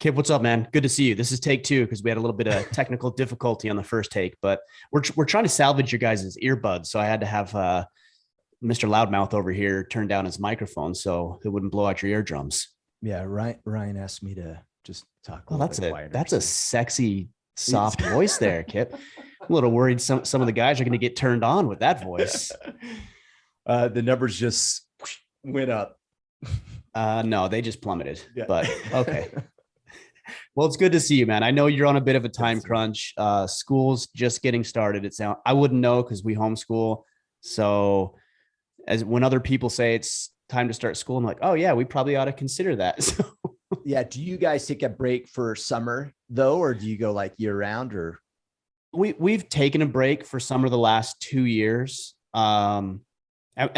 Kip, what's up, man? Good to see you. This is take two because we had a little bit of technical difficulty on the first take, but we're trying to salvage your guys' earbuds. So I had to have Mr. Loudmouth over here turn down his microphone so it wouldn't blow out your eardrums. Yeah, Ryan asked me to just talk a Oh, little bit quieter. that's a sexy, soft voice there, Kip. I'm a little worried some of the guys are going to get turned on with that voice. The numbers just went up. No, they just plummeted. Yeah. But okay. Well, it's good to see you, man. I know you're on a bit of a time crunch. School's just getting started. I wouldn't know because we homeschool. So as when other people say it's time to start school, I'm like, oh yeah, we probably ought to consider that. So yeah. Do you guys take a break for summer though, or do you go like year round? Or we've taken a break for summer the last 2 years. And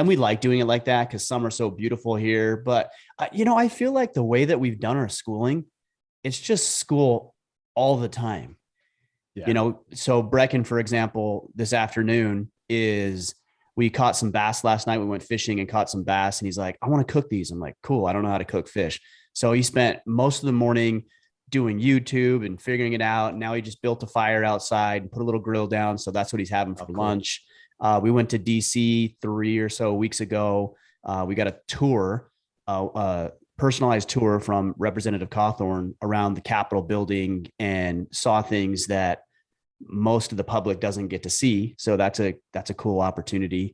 we like doing it like that because summer's so beautiful here. But I feel like the way that we've done our schooling, it's just school all the time. Yeah. So Brecken, for example, this afternoon we caught some bass last night. We went fishing and caught some bass, and he's like, I want to cook these. I'm like, cool. I don't know how to cook fish. So he spent most of the morning doing YouTube and figuring it out. Now he just built a fire outside and put a little grill down. So that's what he's having for lunch. We went to DC 3 or so weeks ago. We got a tour, personalized tour from Representative Cawthorn around the Capitol building and saw things that most of the public doesn't get to see. So that's a cool opportunity.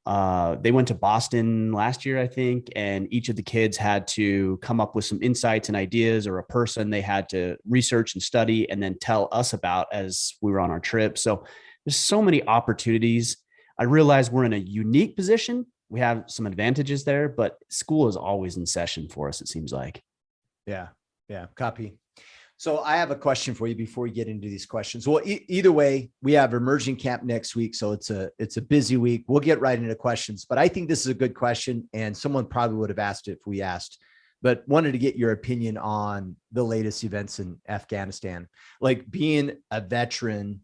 They went to Boston last year, I think, and each of the kids had to come up with some insights and ideas, or a person they had to research and study and then tell us about as we were on our trip. So there's so many opportunities. I realize we're in a unique position. We have some advantages there, but school is always in session for us, it seems like. Yeah. Copy. So I have a question for you before we get into these questions. Well, either way, we have immersion camp next week. So it's a busy week. We'll get right into questions, but I think this is a good question, and someone probably would have asked it if we asked, but wanted to get your opinion on the latest events in Afghanistan. Like, being a veteran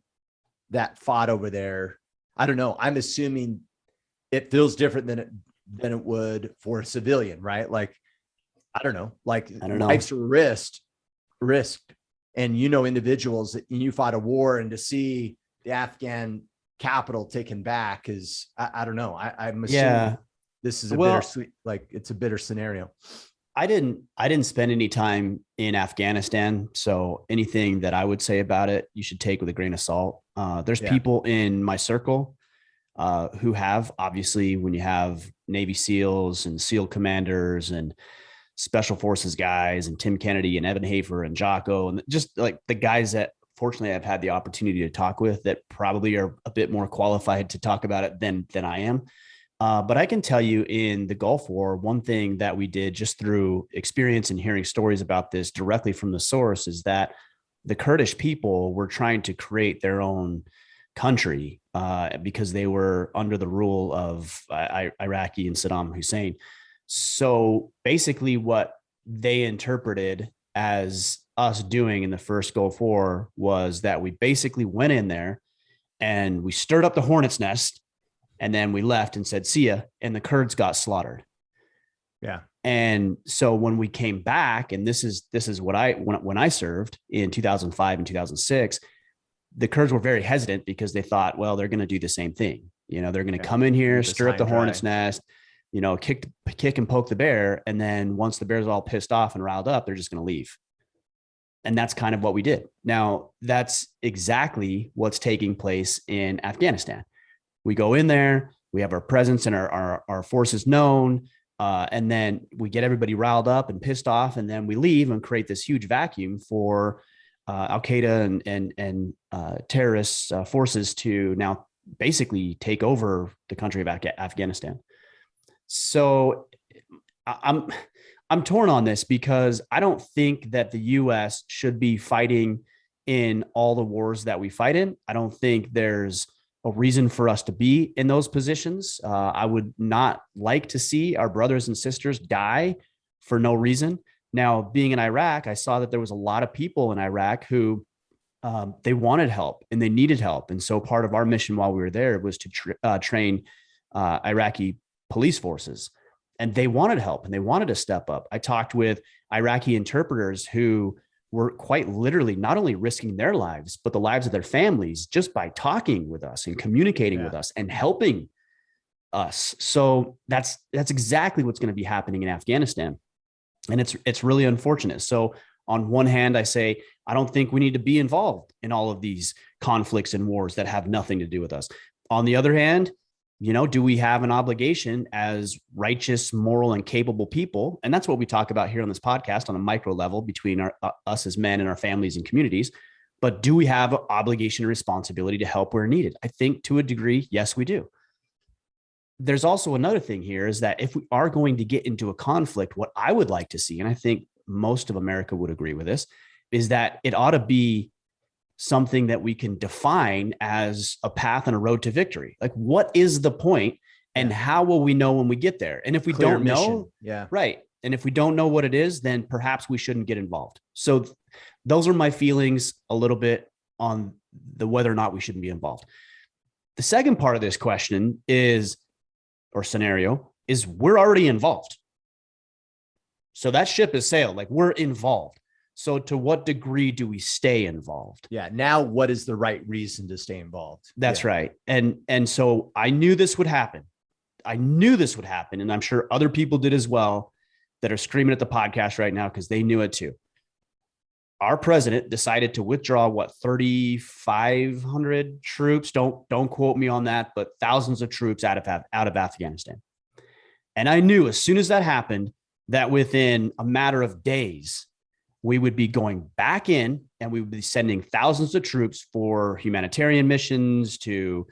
that fought over there, I don't know. I'm assuming it feels different than it would for a civilian, right? Like, I don't know, life's risked. And, individuals that you fought a war, and to see the Afghan capital taken back is, I don't know. I'm assuming this is bittersweet, like it's a bitter scenario. I didn't spend any time in Afghanistan, so anything that I would say about it, you should take with a grain of salt. There's people in my circle who have, obviously, when you have Navy SEALs and SEAL commanders and special forces guys and Tim Kennedy and Evan Hafer and Jocko, and just like the guys that fortunately I've had the opportunity to talk with that probably are a bit more qualified to talk about it than I am. But I can tell you, in the Gulf War, one thing that we did just through experience and hearing stories about this directly from the source is that the Kurdish people were trying to create their own country because they were under the rule of Iraqi and Saddam Hussein. So basically what they interpreted as us doing in the first Gulf War was that we basically went in there and we stirred up the hornet's nest, and then we left and said, see ya. And the Kurds got slaughtered. Yeah. And so when we came back, and this is what when I served in 2005 and 2006, the Kurds were very hesitant because they thought, well, they're going to do the same thing. They're going to come in here, stir up the hornet's nest, kick and poke the bear. And then once the bear's all pissed off and riled up, they're just going to leave. And that's kind of what we did. Now, that's exactly what's taking place in Afghanistan. We go in there, we have our presence and our forces known, and then we get everybody riled up and pissed off, and then we leave and create this huge vacuum for Al-Qaeda and terrorist forces to now basically take over the country of Afghanistan. So I'm torn on this because I don't think that the U.S. should be fighting in all the wars that we fight in. I don't think there's a reason for us to be in those positions. I would not like to see our brothers and sisters die for no reason. Now, being in Iraq, I saw that there was a lot of people in Iraq who they wanted help and they needed help. And so part of our mission while we were there was to train Iraqi police forces, and they wanted help and they wanted to step up. I talked with Iraqi interpreters who were quite literally not only risking their lives, but the lives of their families just by talking with us and communicating with us and helping us. So that's exactly what's going to be happening in Afghanistan. And it's really unfortunate. So on one hand, I say, I don't think we need to be involved in all of these conflicts and wars that have nothing to do with us. On the other hand, do we have an obligation as righteous, moral, and capable people? And that's what we talk about here on this podcast on a micro level between us as men and our families and communities. But do we have an obligation and responsibility to help where needed? I think to a degree, yes, we do. There's also another thing here is that if we are going to get into a conflict, what I would like to see, and I think most of America would agree with this, is that it ought to be something that we can define as a path and a road to victory. Like, what is the point and how will we know when we get there? And if we don't know, right. And if we don't know what it is, then perhaps we shouldn't get involved. So those are my feelings a little bit on the whether or not we shouldn't be involved. The second part of this question is, or scenario, is we're already involved. So that ship has sailed, like we're involved. So to what degree do we stay involved? Yeah. Now, what is the right reason to stay involved? That's right. And so I knew this would happen. And I'm sure other people did as well that are screaming at the podcast right now because they knew it too. Our president decided to withdraw 3,500 troops. Don't quote me on that, but thousands of troops out of Afghanistan. And I knew as soon as that happened that within a matter of days, we would be going back in and we would be sending thousands of troops for humanitarian missions to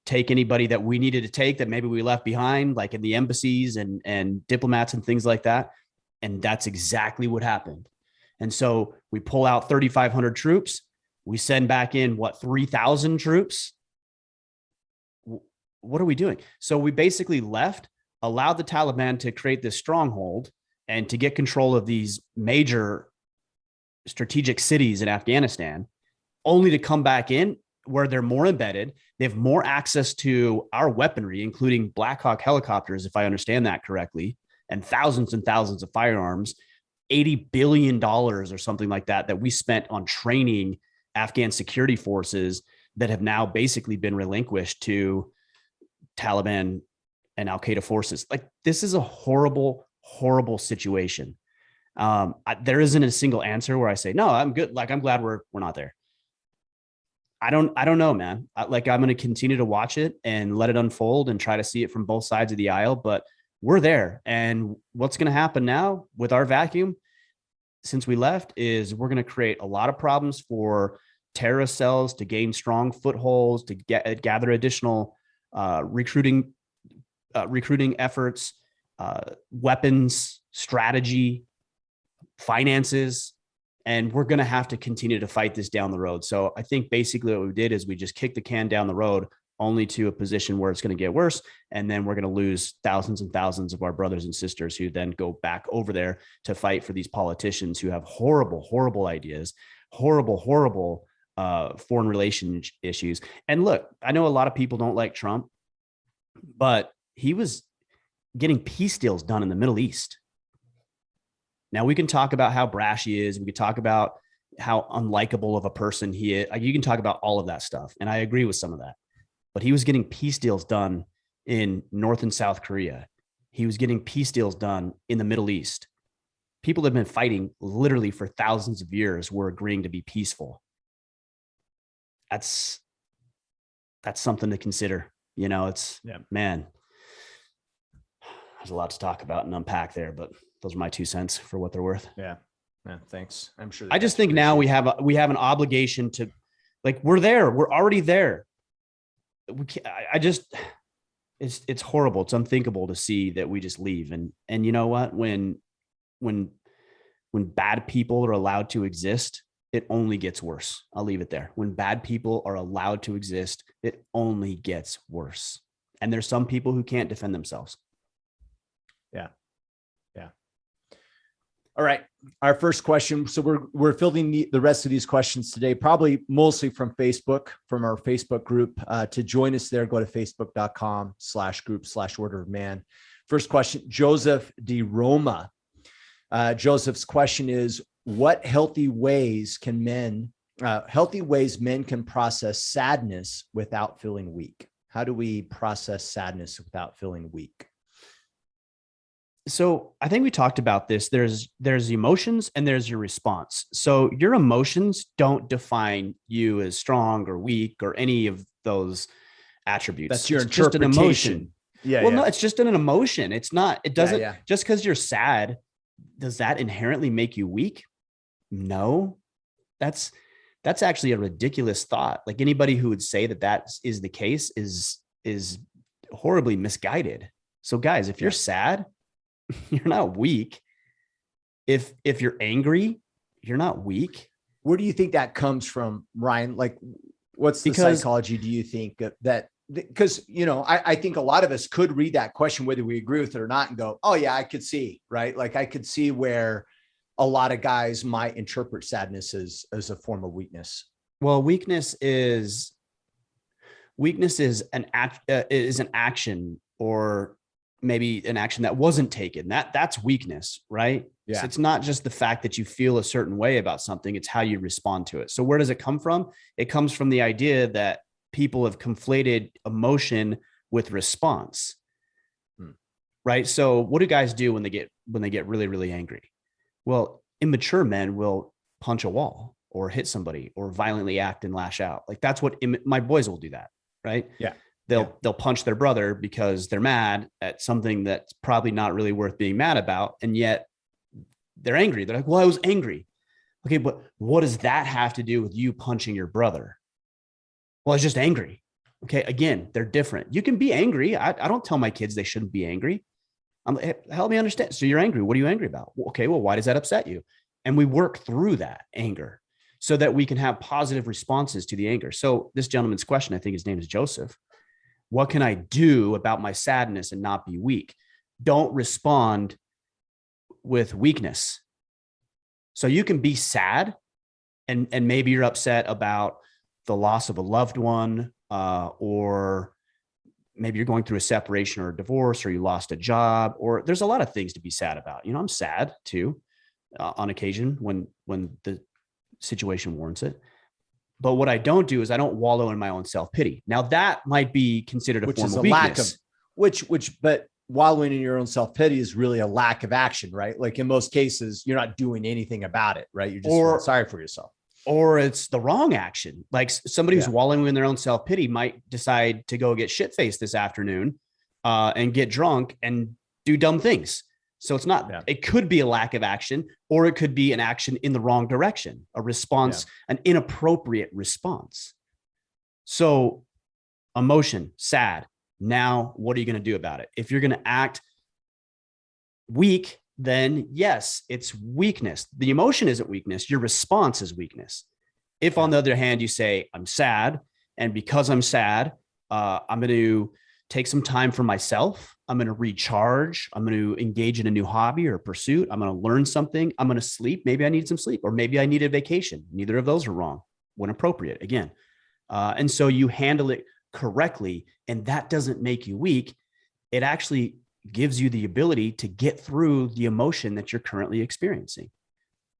take anybody that we needed to take that maybe we left behind, like in the embassies and diplomats and things like that. And that's exactly what happened. And so we pull out 3,500 troops. We send back in 3,000 troops. What are we doing? So we basically left, allowed the Taliban to create this stronghold and to get control of these major strategic cities in Afghanistan, only to come back in where they're more embedded. They have more access to our weaponry, including Black Hawk helicopters, if I understand that correctly, and thousands of firearms, $80 billion or something like that we spent on training Afghan security forces that have now basically been relinquished to Taliban and Al-Qaeda forces. Like, this is a horrible situation. There isn't a single answer where I say, no, I'm good. Like, I'm glad we're not there. I don't know, man. I'm going to continue to watch it and let it unfold and try to see it from both sides of the aisle, but we're there. And what's going to happen now with our vacuum since we left is we're going to create a lot of problems for terrorist cells to gain strong footholds, to gather additional recruiting efforts, weapons, strategy, finances, and we're going to have to continue to fight this down the road. So I think basically what we did is we just kicked the can down the road only to a position where it's going to get worse. And then we're going to lose thousands and thousands of our brothers and sisters who then go back over there to fight for these politicians who have horrible ideas, horrible foreign relations issues. And look, I know a lot of people don't like Trump, but he was getting peace deals done in the Middle East. Now we can talk about how brash he is. We could talk about how unlikable of a person he is. You can talk about all of that stuff. And I agree with some of that, but he was getting peace deals done in North and South Korea. He was getting peace deals done in the Middle East. People that have been fighting literally for thousands of years were agreeing to be peaceful. That's something to consider. Man, there's a lot to talk about and unpack there, but those are my 2 cents for what they're worth. Yeah. Thanks. I'm sure. I just think now we have an obligation to, like, we're there. We're already there. It's horrible. It's unthinkable to see that we just leave. And you know what? When bad people are allowed to exist, it only gets worse. I'll leave it there. When bad people are allowed to exist, it only gets worse. And there's some people who can't defend themselves. Yeah. All right. Our first question. So we're fielding the rest of these questions today, probably mostly from Facebook, from our Facebook group. To join us there, go to facebook.com/group/order of man. First question, Joseph D. Roma. Joseph's question is, what healthy ways men can process sadness without feeling weak? How do we process sadness without feeling weak? So I think we talked about this. There's emotions and there's your response. So your emotions don't define you as strong or weak or any of those attributes. That's your It's just an interpretation. emotion. Yeah. Well, no, it's just an emotion. It's not, it doesn't, Yeah. just because you're sad, does that inherently make you weak? No, that's actually a ridiculous thought. Like anybody who would say that that is the case is horribly misguided. So guys, if you're sad, you're not weak. If you're angry, you're not weak. Where do you think that comes from, Ryan? Like, what's the psychology, do you think, that because, I think a lot of us could read that question, whether we agree with it or not, and go, oh yeah, I could see, right? Like I could see where a lot of guys might interpret sadness as a form of weakness. Well, weakness is an action, or maybe an action that wasn't taken. That's weakness, right? Yeah. So it's not just the fact that you feel a certain way about something, it's how you respond to it. So where does it come from? It comes from the idea that people have conflated emotion with response. Right? So what do guys do when they get really, really angry? Well, immature men will punch a wall or hit somebody or violently act and lash out. Like that's what my boys will do that, right? Yeah. They'll punch their brother because they're mad at something that's probably not really worth being mad about. And yet they're angry. They're like, well, I was angry. Okay, but what does that have to do with you punching your brother? Well, I was just angry. Okay, again, they're different. You can be angry. I don't tell my kids they shouldn't be angry. I'm like, hey, help me understand. So you're angry. What are you angry about? Okay, well, why does that upset you? And we work through that anger so that we can have positive responses to the anger. So this gentleman's question, I think his name is Joseph. What can I do about my sadness and not be weak? Don't respond with weakness. So you can be sad and maybe you're upset about the loss of a loved one, or maybe you're going through a separation or a divorce, or you lost a job, or there's a lot of things to be sad about. I'm sad too, on occasion when the situation warrants it. But what I don't do is I don't wallow in my own self-pity. Now that might be considered a form of weakness. But wallowing in your own self-pity is really a lack of action, right? Like in most cases, you're not doing anything about it, right? You're just feeling sorry for yourself. Or it's the wrong action. Like somebody who's wallowing in their own self-pity might decide to go get shit-faced this afternoon and get drunk and do dumb things. So it's not, it could be a lack of action, or it could be an action in the wrong direction, a response, an inappropriate response. So emotion, sad. Now, what are you going to do about it? If you're going to act weak, then yes, it's weakness. The emotion isn't weakness. Your response is weakness. If on the other hand, you say, I'm sad, and because I'm sad, I'm going to take some time for myself. I'm going to recharge. I'm going to engage in a new hobby or pursuit. I'm going to learn something. I'm going to sleep. Maybe I need some sleep, or maybe I need a vacation. Neither of those are wrong when appropriate, again. And so you handle it correctly, and that doesn't make you weak. It actually gives you the ability to get through the emotion that you're currently experiencing.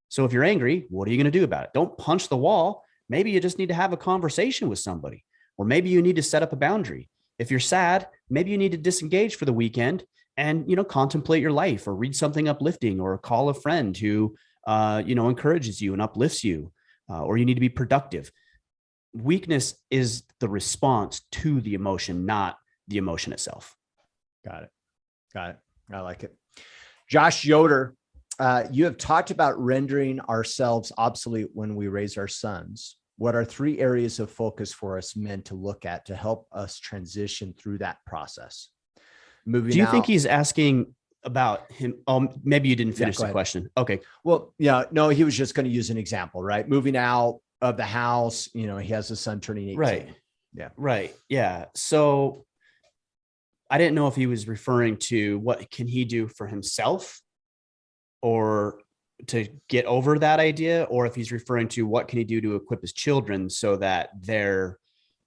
So if you're angry, what are you going to do about it? Don't punch the wall. Maybe you just need to have a conversation with somebody, or maybe you need to set up a boundary. If you're sad, maybe you need to disengage for the weekend and, contemplate your life, or read something uplifting, or call a friend who, encourages you and uplifts you, or you need to be productive. Weakness is the response to the emotion, not the emotion itself. Got it. I like it. Josh Yoder, you have talked about rendering ourselves obsolete when we raise our sons. What are 3 areas of focus for us men to look at to help us transition through that process? Do you think he's asking about him? Oh, maybe you didn't finish the question. Okay. Well, no, he was just going to use an example, right? Moving out of the house, he has a son turning 18. Right. Yeah. Right. Yeah. So I didn't know if he was referring to what can he do for himself, or to get over that idea, or if he's referring to what can he do to equip his children so that they're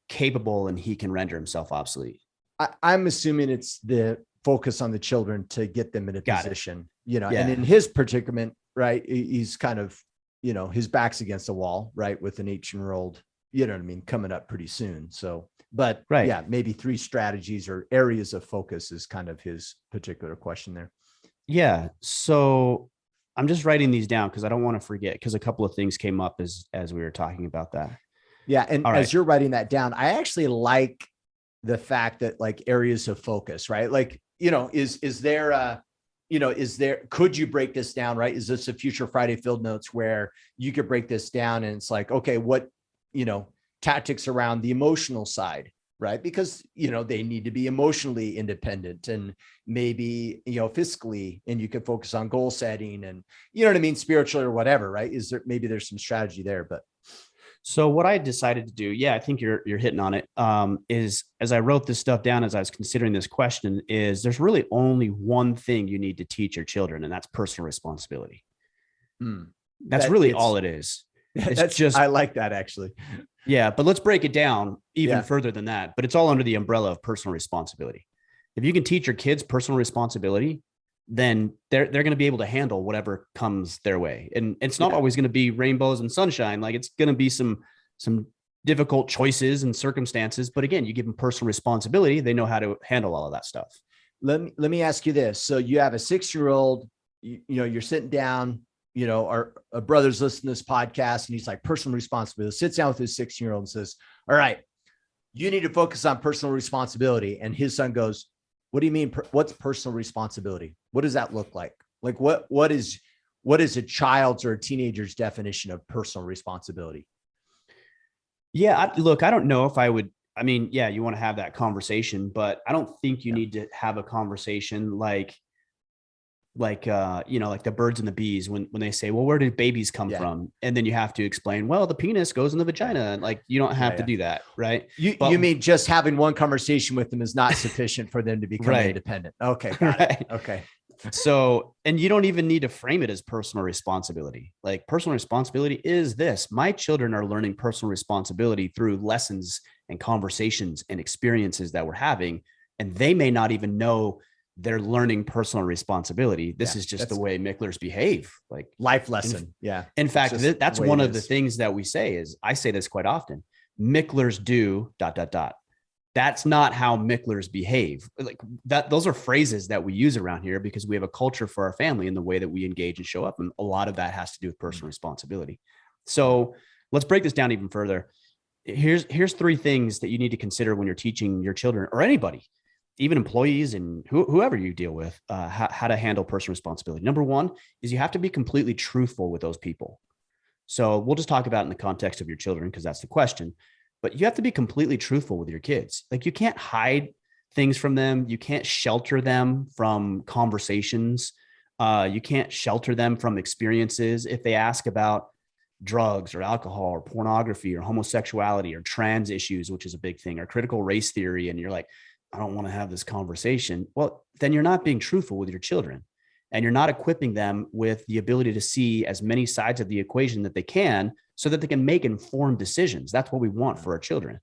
capable and he can render himself obsolete. I'm assuming it's the focus on the children to get them in a position, and in his predicament, right, he's kind of his back's against the wall, right? With an 18-year-old, you know what I mean, coming up pretty soon. So, but Right. yeah, maybe 3 strategies or areas of focus is kind of his particular question there. Yeah. So I'm just writing these down because I don't want to forget, because a couple of things came up as we were talking about that. Yeah. And All right. as you're writing that down, I actually like the fact that like areas of focus, right? Like, is there could you break this down, right? Is this a future Friday field notes where you could break this down and it's like, okay, what, tactics around the emotional side, right? Because, they need to be emotionally independent and maybe, fiscally, and you could focus on goal setting and, you know what I mean? Spiritually or whatever, right? Maybe there's some strategy there, but. So what I decided to do, yeah, I think you're hitting on it, is as I wrote this stuff down, as I was considering this question, is there's really only one thing you need to teach your children, and that's personal responsibility. That's really all it is. It's just, I like that actually. Yeah, but let's break it down even Yeah. further than that. But it's all under the umbrella of personal responsibility. If you can teach your kids personal responsibility, then they're going to be able to handle whatever comes their way. And it's not always going to be rainbows and sunshine. Like, it's going to be some difficult choices and circumstances. But again, you give them personal responsibility, they know how to handle all of that stuff. Let me ask you this. So you have a 6-year-old, you're sitting down, our brother's listening to this podcast and he's like, personal responsibility, sits down with his 6-year-old and says, all right, you need to focus on personal responsibility. And his son goes, what do you mean? What's personal responsibility? What does that look like? Like what is a child's or a teenager's definition of personal responsibility? Yeah, look, I don't know if I would. I mean, yeah, you want to have that conversation, but I don't think you need to have a conversation like like the birds and the bees when they say, well, where did babies come from? And then you have to explain, well, the penis goes in the vagina. And like, you don't have to do that. Right. You mean just having one conversation with them is not sufficient for them to become independent. Okay. Got it. Okay. So, and you don't even need to frame it as personal responsibility. Like, personal responsibility is this: my children are learning personal responsibility through lessons and conversations and experiences that we're having. And they may not even know they're learning personal responsibility. This is just the way Micklers behave, like life lesson. In fact, that's one of the things that we say is, I say this quite often: Micklers do ... That's not how Micklers behave. Like that, those are phrases that we use around here because we have a culture for our family and the way that we engage and show up. And a lot of that has to do with personal responsibility. So let's break this down even further. Here's 3 things that you need to consider when you're teaching your children or anybody, even employees and whoever you deal with, how to handle personal responsibility. Number 1 is you have to be completely truthful with those people. So we'll just talk about it in the context of your children, because that's the question. But you have to be completely truthful with your kids. Like, you can't hide things from them. You can't shelter them from conversations. You can't shelter them from experiences. If they ask about drugs or alcohol or pornography or homosexuality or trans issues, which is a big thing, or critical race theory, and you're like, I don't want to have this conversation. Well, then you're not being truthful with your children, and you're not equipping them with the ability to see as many sides of the equation that they can, so that they can make informed decisions. That's what we want for our children.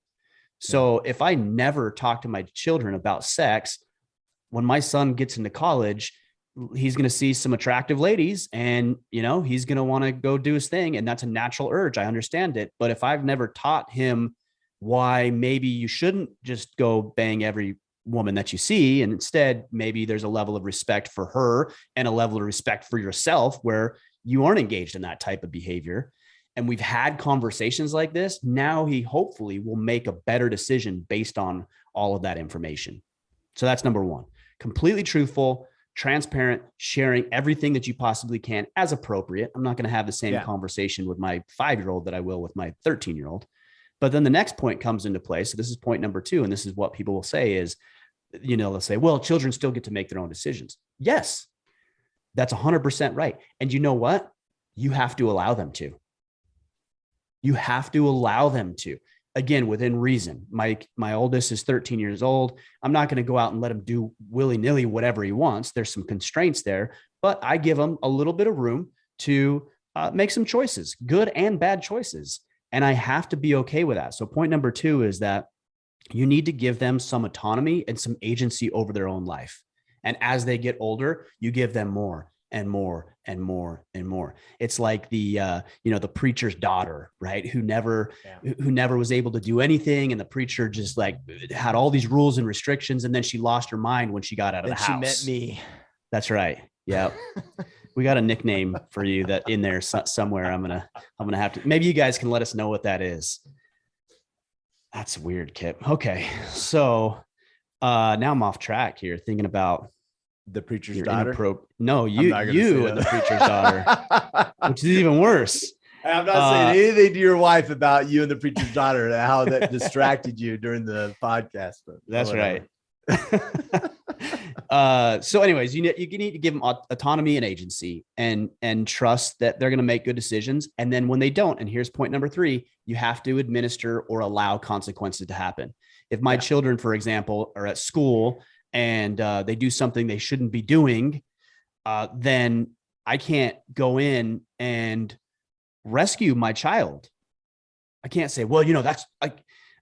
So if I never talk to my children about sex, when my son gets into college, he's going to see some attractive ladies and, he's going to want to go do his thing. And that's a natural urge. I understand it. But if I've never taught him why maybe you shouldn't just go bang every woman that you see, and instead maybe there's a level of respect for her and a level of respect for yourself where you aren't engaged in that type of behavior, and we've had conversations like this, now he hopefully will make a better decision based on all of that information. So that's number 1: completely truthful, transparent, sharing everything that you possibly can as appropriate. I'm not going to have the same conversation with my 5-year-old that I will with my 13-year-old. But then the next point comes into play. So this is point number 2. And this is what people will say is, they'll say, well, children still get to make their own decisions. Yes, that's 100% right. And you know what? You have to allow them to. You have to allow them to, again, within reason. My oldest is 13 years old. I'm not going to go out and let him do willy-nilly whatever he wants. There's some constraints there, but I give him a little bit of room to make some choices, good and bad choices. And I have to be okay with that. So point number 2 is that you need to give them some autonomy and some agency over their own life. And as they get older, you give them more. and more and more and more. It's like the preacher's daughter, right? Who never was able to do anything. And the preacher just like had all these rules and restrictions. And then she lost her mind when she got out of the house. She met me. That's right. Yeah. We got a nickname for you that in there somewhere. I'm going to have to, maybe you guys can let us know what that is. That's weird, Kip. Okay. So now I'm off track here thinking about the preacher's daughter. No, you and the preacher's daughter, which is even worse. I'm not saying anything to your wife about you and the preacher's daughter and how that distracted you during the podcast. But that's right. So anyways, you need to give them autonomy and agency and trust that they're going to make good decisions. And then when they don't, and here's point number 3, you have to administer or allow consequences to happen. If my children, for example, are at school and they do something they shouldn't be doing, then I can't go in and rescue my child. I can't say, well, that's like,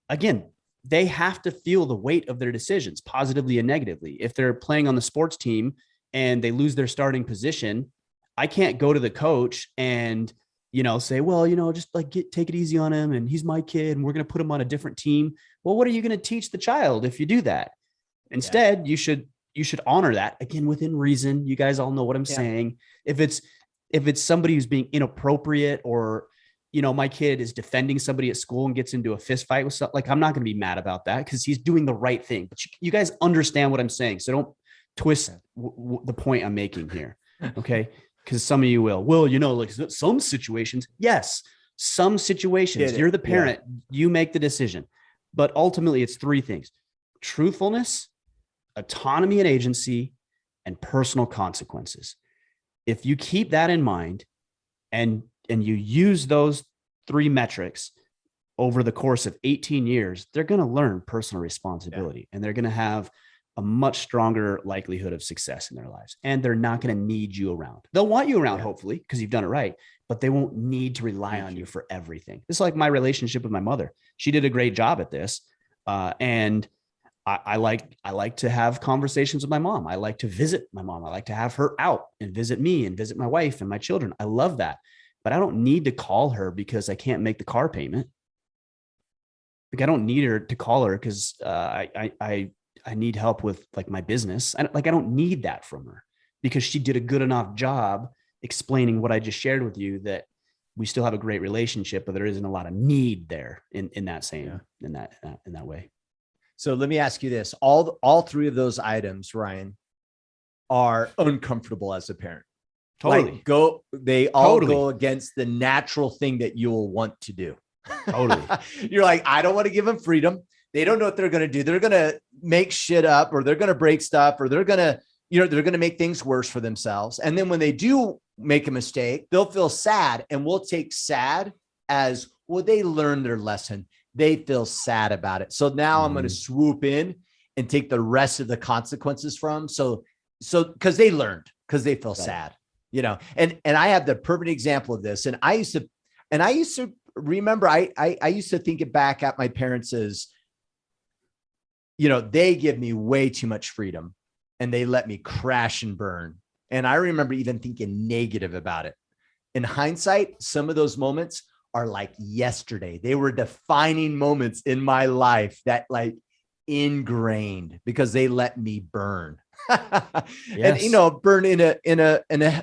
again, they have to feel the weight of their decisions positively and negatively. If they're playing on the sports team and they lose their starting position, I can't go to the coach and, say, well, just like take it easy on him. And he's my kid and we're going to put him on a different team. Well, what are you going to teach the child if you do that? Instead, you should honor that, again, within reason. You guys all know what I'm saying. If it's somebody who's being inappropriate or, my kid is defending somebody at school and gets into a fist fight with something, like, I'm not going to be mad about that because he's doing the right thing. But you guys understand what I'm saying. So don't twist the point I'm making here. Okay. Because some of you will, like some situations. Yes. Some situations, you're the parent, you make the decision. But ultimately, it's 3 things: truthfulness, autonomy and agency, and personal consequences. If you keep that in mind and you use those 3 metrics over the course of 18 years, they're going to learn personal responsibility and they're going to have a much stronger likelihood of success in their lives. And they're not going to need you around. They'll want you around, hopefully, because you've done it right, but they won't need to rely on you for everything. It's like my relationship with my mother. She did a great job at this. And I like to have conversations with my mom. I like to visit my mom. I like to have her out and visit me and visit my wife and my children. I love that. But I don't need to call her because I can't make the car payment. Like, I don't need her to call her because I need help with like my business. I don't need that from her because she did a good enough job explaining what I just shared with you, that we still have a great relationship, but there isn't a lot of need there in that way. So let me ask you this. All 3 of those items, Ryan, are uncomfortable as a parent. Totally. They all go against the natural thing that you'll want to do. Totally. You're like, I don't want to give them freedom. They don't know what they're going to do. They're going to make shit up, or they're going to break stuff, or they're going to make things worse for themselves. And then when they do make a mistake, they'll feel sad, and we'll take sad as, well, they learned their lesson. They feel sad about it. So now I'm going to swoop in and take the rest of the consequences from. So because they learned, because they feel sad, and I have the perfect example of this. And I used to remember, I used to think it back at my parents as, they give me way too much freedom and they let me crash and burn. And I remember even thinking negative about it. In hindsight, some of those moments are like yesterday. They were defining moments in my life that like ingrained because they let me burn. And burn in a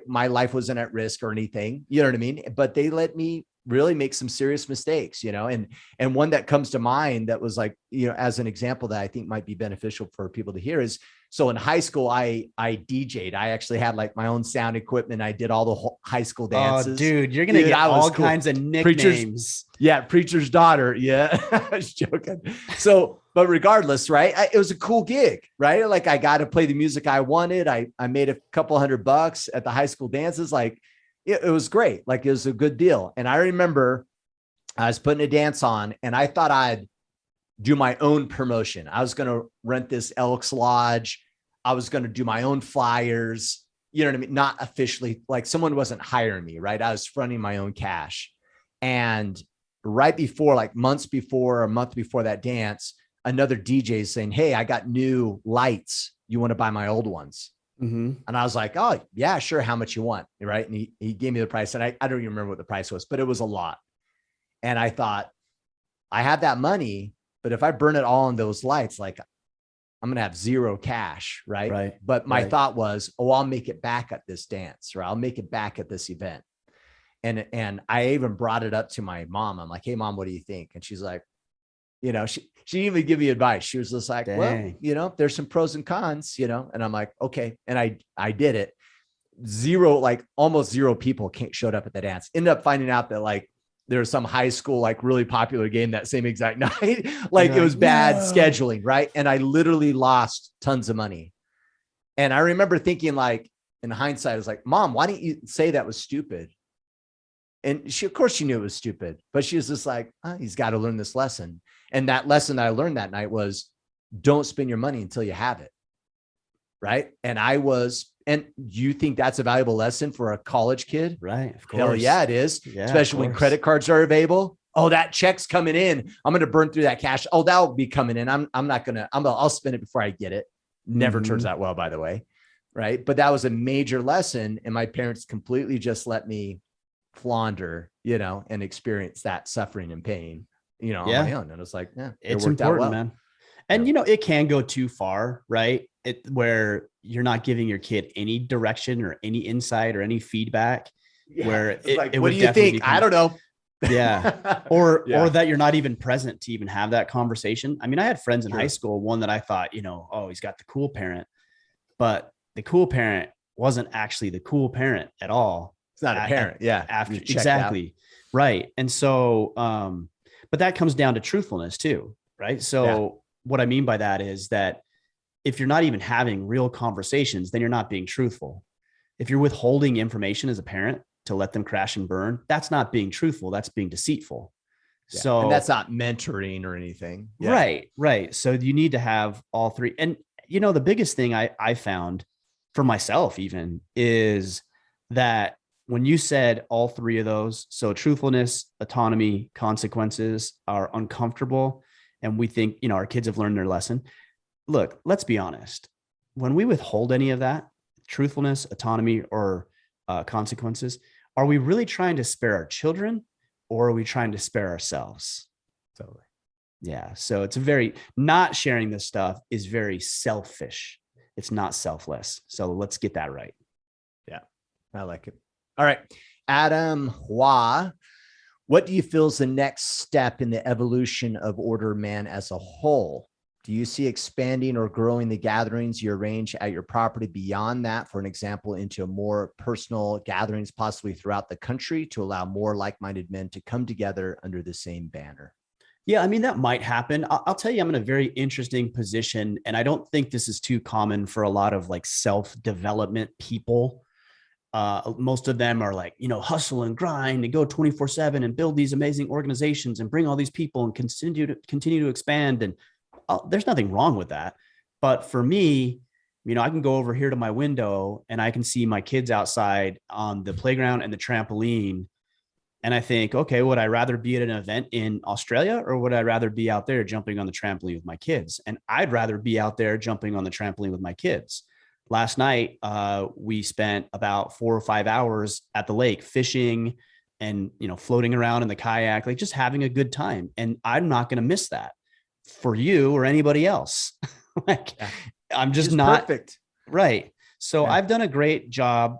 my life wasn't at risk or anything, you know what I mean? But they let me really make some serious mistakes, and one that comes to mind that was like, as an example that I think might be beneficial for people to hear is, so in high school, I DJ'd. I actually had like my own sound equipment. I did all the high school dances. Oh, dude, you're going to get all kinds of nicknames. Preacher's daughter. Yeah. I was joking. So, but regardless, right. It was a cool gig, right? Like, I got to play the music I wanted. I made a couple $100 at the high school dances. Like, it was great. Like, it was a good deal. And I remember I was putting a dance on and I thought I'd do my own promotion. I was going to rent this Elks Lodge. I was going to do my own flyers, you know what I mean? Not officially, like someone wasn't hiring me, right? I was fronting my own cash. And right before, like a month before that dance, another DJ is saying, hey, I got new lights. You want to buy my old ones? Mhm. And I was like, oh yeah, sure. How much you want? Right. And he gave me the price, and I don't even remember what the price was, but it was a lot. And I thought, I have that money, but if I burn it all on those lights, like I'm going to have zero cash. Right. Right. But my Right. thought was, oh, I'll make it back at this dance, or I'll make it back at this event. And I even brought it up to my mom. I'm like, hey mom, what do you think? And she's like, she didn't even give me advice. She was just like, well, Dang. there's some pros and cons, and I'm like, okay. And I did it. Zero, like almost zero people showed up at the dance. Ended up finding out that like there was some high school, like really popular game that same exact night. Like You're it like, was bad no. scheduling. Right. And I literally lost tons of money. And I remember thinking, like, in hindsight, I was like, mom, why didn't you say that was stupid? And of course she knew it was stupid, but she was just like, he's got to learn this lesson. And that lesson that I learned that night was, don't spend your money until you have it. Right. And you think that's a valuable lesson for a college kid? Right. Of course. Hell yeah, it is. Yeah. Especially when credit cards are available. Oh, that check's coming in. I'm going to burn through that cash. Oh, that'll be coming in. I'll spend it before I get it. Never turns out well, by the way. Right. But that was a major lesson. And my parents completely just let me flounder, and experience that suffering and pain, on my own. And it's like, yeah, It's worked out important, well. man. And it can go too far, right? Where you're not giving your kid any direction or any insight or any feedback. Yeah. Where it what would do you think? I don't know. Yeah. Or that you're not even present to even have that conversation. I mean, I had friends in high school, one that I thought, oh, he's got the cool parent, but the cool parent wasn't actually the cool parent at all. It's not a parent. Yeah. After exactly. Right. And so, but that comes down to truthfulness too. Right. So what I mean by that is that if you're not even having real conversations, then you're not being truthful. If you're withholding information as a parent to let them crash and burn, that's not being truthful. That's being deceitful. Yeah. So, and that's not mentoring or anything. Yeah. Right. Right. So you need to have all three. And, the biggest thing I found for myself even is that when you said all three of those, so truthfulness, autonomy, consequences are uncomfortable, and we think, our kids have learned their lesson. Look, let's be honest. When we withhold any of that, truthfulness, autonomy, or consequences, are we really trying to spare our children, or are we trying to spare ourselves? Totally. Yeah. So it's not sharing this stuff is very selfish. It's not selfless. So let's get that right. Yeah. I like it. All right. Adam Hua, what do you feel is the next step in the evolution of Order Man as a whole? Do you see expanding or growing the gatherings you arrange at your property beyond that, for an example, into more personal gatherings, possibly throughout the country, to allow more like-minded men to come together under the same banner? Yeah, I mean, that might happen. I'll tell you, I'm in a very interesting position, and I don't think this is too common for a lot of like self-development people. Most of them are like, hustle and grind and go 24/7 and build these amazing organizations and bring all these people and continue to expand. And there's nothing wrong with that. But for me, I can go over here to my window and I can see my kids outside on the playground and the trampoline. And I think, okay, would I rather be at an event in Australia, or would I rather be out there jumping on the trampoline with my kids? And I'd rather be out there jumping on the trampoline with my kids. Last night, we spent about 4 or 5 hours at the lake fishing and, floating around in the kayak, like just having a good time. And I'm not going to miss that for you or anybody else. I'm just not perfect. Right. So I've done a great job,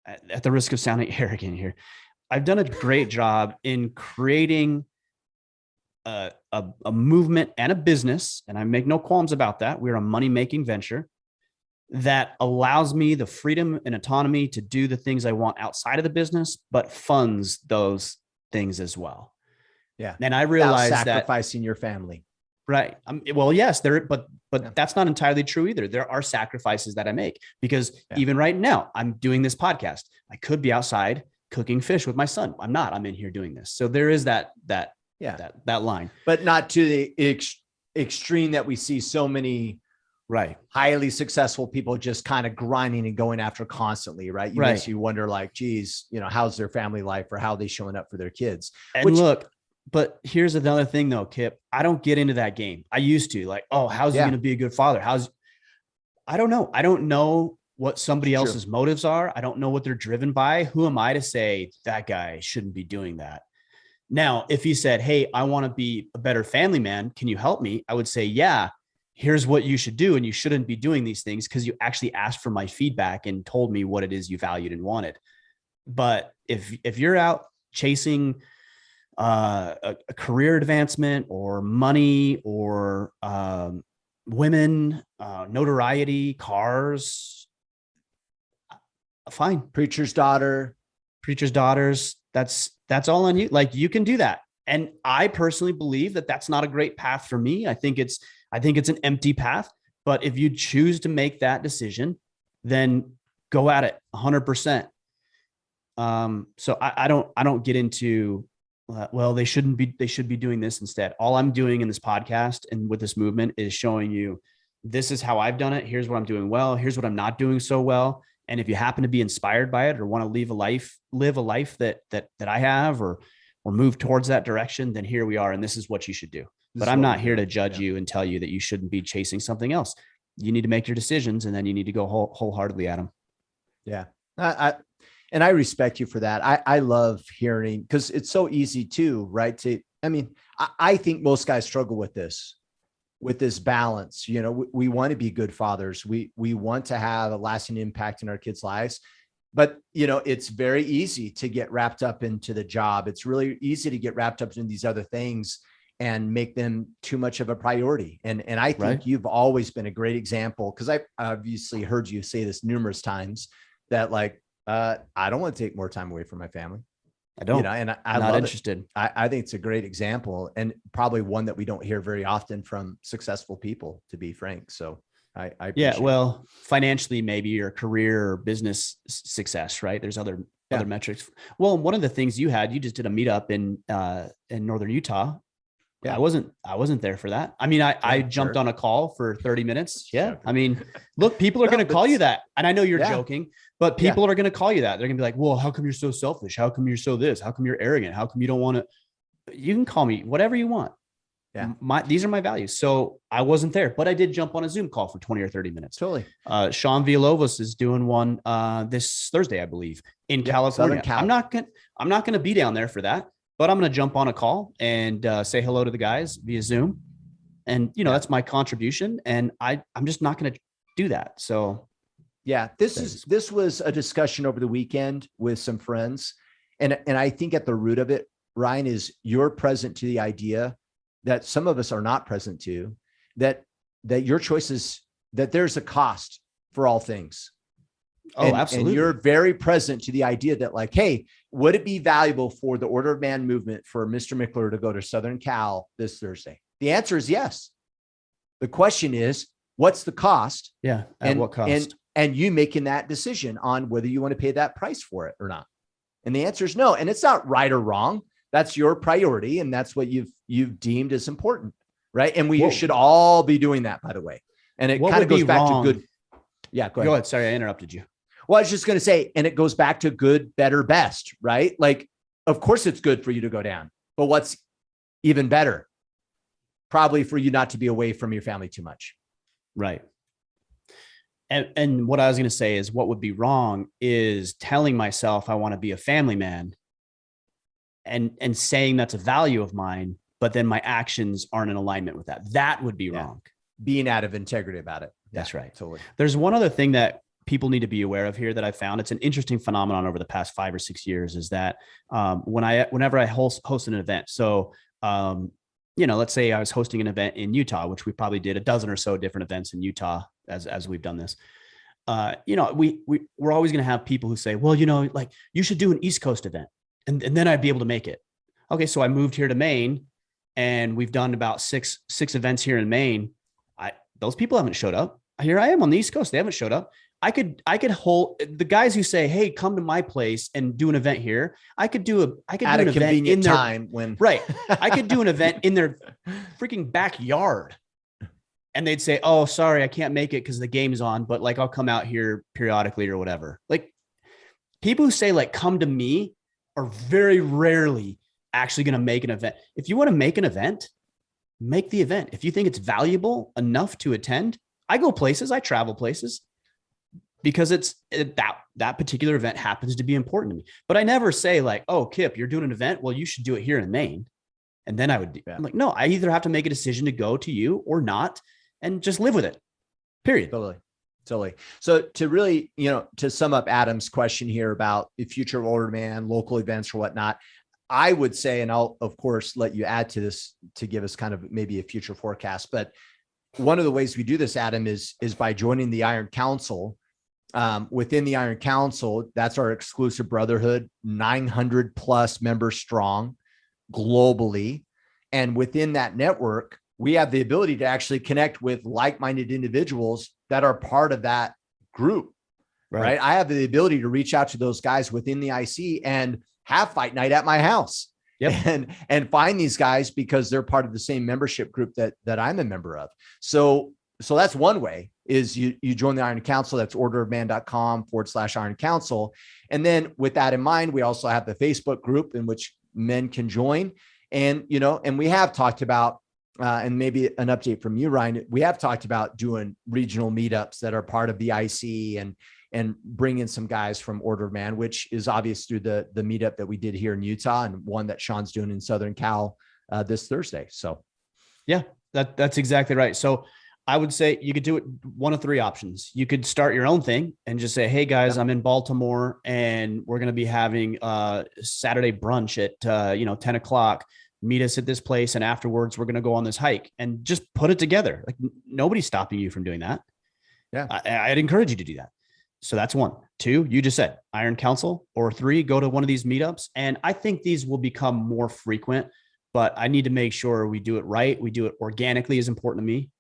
at the risk of sounding arrogant here. I've done a great job in creating a movement and a business, and I make no qualms about that. We're a money-making venture that allows me the freedom and autonomy to do the things I want outside of the business, but funds those things as well. Yeah. And I realize that sacrificing your family. Right. Well, yes, but that's not entirely true either. There are sacrifices that I make because even right now I'm doing this podcast. I could be outside cooking fish with my son. I'm not. I'm in here doing this. So there is that line, but not to the extreme that we see so many highly successful people just kind of grinding and going after constantly. Right. Makes you wonder, like, geez, how's their family life, or how are they showing up for their kids? And look, but here's another thing though, Kip, I don't get into that game. I used to, like, oh, how's he going to be a good father? I don't know. I don't know what somebody True. else's motives are. I don't know what they're driven by. Who am I to say that guy shouldn't be doing that? Now, if he said, hey, I want to be a better family man, can you help me? I would say, yeah, here's what you should do. And you shouldn't be doing these things because you actually asked for my feedback and told me what it is you valued and wanted. But if you're out chasing a career advancement or money or women, notoriety, cars, fine. Preacher's daughter. Preacher's daughters. That's all on you. Like, you can do that. And I personally believe that that's not a great path for me. I think it's an empty path. But if you choose to make that decision, then go at it 100%. So I don't get into, well, they should be doing this instead. All I'm doing in this podcast and with this movement is showing you, this is how I've done it. Here's what I'm doing well. Here's what I'm not doing so well. And if you happen to be inspired by it or want to live a life that I have, or move towards that direction, then here we are. And this is what you should do. But I'm not here to judge you and tell you that you shouldn't be chasing something else. You need to make your decisions, and then you need to go wholeheartedly at them. Yeah. And I respect you for that. I love hearing, because it's so easy too, right? I think most guys struggle with this balance. You know, we want to be good fathers. We want to have a lasting impact in our kids' lives, but you know, it's very easy to get wrapped up into the job. It's really easy to get wrapped up in these other things and make them too much of a priority. And I think you've always been a great example, because I've obviously heard you say this numerous times, that like, I don't want to take more time away from my family. I don't, you know, and I'm not interested. I think it's a great example, and probably one that we don't hear very often from successful people, to be frank. So I yeah, well, financially, maybe, your career or business success, right? There's other metrics. Well, one of the things you just did a meetup in Northern Utah. Yeah. I wasn't there for that. I mean, I jumped on a call for 30 minutes. Yeah. I mean, look, people are going to call you that. And I know you're joking, but people are going to call you that. They're going to be like, well, how come you're so selfish? How come you're so this? How come you're arrogant? How come you don't want to? You can call me whatever you want. Yeah. These are my values. So I wasn't there, but I did jump on a Zoom call for 20 or 30 minutes. Totally. Sean Villalobos is doing one this Thursday, I believe, in California. I'm not going to be down there for that. But I'm going to jump on a call and say hello to the guys via Zoom. And, you know, that's my contribution. And I'm just not going to do that. So, yeah, this was a discussion over the weekend with some friends. And I think at the root of it, Ryan, is you're present to the idea that some of us are not present to, that your choices, that there's a cost for all things. Oh, absolutely. And you're very present to the idea that, like, hey, would it be valuable for the Order of Man movement for Mr. Mickler to go to Southern Cal this Thursday? The answer is yes. The question is, what's the cost? Yeah. At what cost? And you making that decision on whether you want to pay that price for it or not. And the answer is no. And it's not right or wrong. That's your priority. And that's what you've deemed as important. Right. And we should all be doing that, by the way. And it kind of goes back to good. Yeah. Go ahead. Sorry, I interrupted you. Well, I was just going to say, and it goes back to good, better, best, right? Like, of course it's good for you to go down, but what's even better? Probably for you not to be away from your family too much. Right. And what I was going to say is, what would be wrong is telling myself I want to be a family man and saying that's a value of mine, but then my actions aren't in alignment with that. That would be wrong. Being out of integrity about it. That's right. Totally. There's one other thing that people need to be aware of here that I found. It's an interesting phenomenon over the past 5 or 6 years, is that whenever I host an event. So, you know, let's say I was hosting an event in Utah, which we probably did a dozen or so different events in Utah as we've done this. You know, we're always going to have people who say, well, you know, like, you should do an East Coast event and then I'd be able to make it. Okay. So I moved here to Maine and we've done about six events here in Maine. Those people haven't showed up. Here I am on the East Coast. They haven't showed up. I could hold the guys who say, hey, come to my place and do an event here. I could do an event in their time when right. I could do an event in their freaking backyard. And they'd say, oh, sorry, I can't make it because the game's on, but like, I'll come out here periodically or whatever. Like, people who say, like, come to me are very rarely actually going to make an event. If you want to make an event, make the event. If you think it's valuable enough to attend, I go places, I travel places because that particular event happens to be important to me. But I never say like, oh, Kip, you're doing an event. Well, you should do it here in Maine. And then I'm like, no, I either have to make a decision to go to you or not, and just live with it. Period. Totally. So to really, to sum up Adam's question here about the future of Order Man, local events or whatnot, I would say, and I'll of course let you add to this to give us kind of maybe a future forecast, but one of the ways we do this, Adam, is by joining the Iron Council. Within the Iron Council, that's our exclusive brotherhood, 900 plus members strong globally. And within that network, we have the ability to actually connect with like-minded individuals that are part of that group, right? I have the ability to reach out to those guys within the IC and have fight night at my house. And find these guys because they're part of the same membership group that I'm a member of. So that's one way, is you join the Iron Council. That's orderofman.com/Iron Council. And then with that in mind, we also have the Facebook group in which men can join. And, and we have talked about, and maybe an update from you, Ryan, we have talked about doing regional meetups that are part of the IC and bring in some guys from Order of Man, which is obvious through the meetup that we did here in Utah, and one that Sean's doing in Southern Cal this Thursday. So yeah, that's exactly right. So I would say you could do it one of three options. You could start your own thing and just say, hey guys, I'm in Baltimore and we're going to be having Saturday brunch at 10 o'clock. Meet us at this place, and afterwards we're going to go on this hike, and just put it together. Like, nobody's stopping you from doing that. Yeah. I'd encourage you to do that. So that's one. Two, you just said Iron Council. Or three, go to one of these meetups. And I think these will become more frequent, but I need to make sure we do it right. We do it organically is important to me.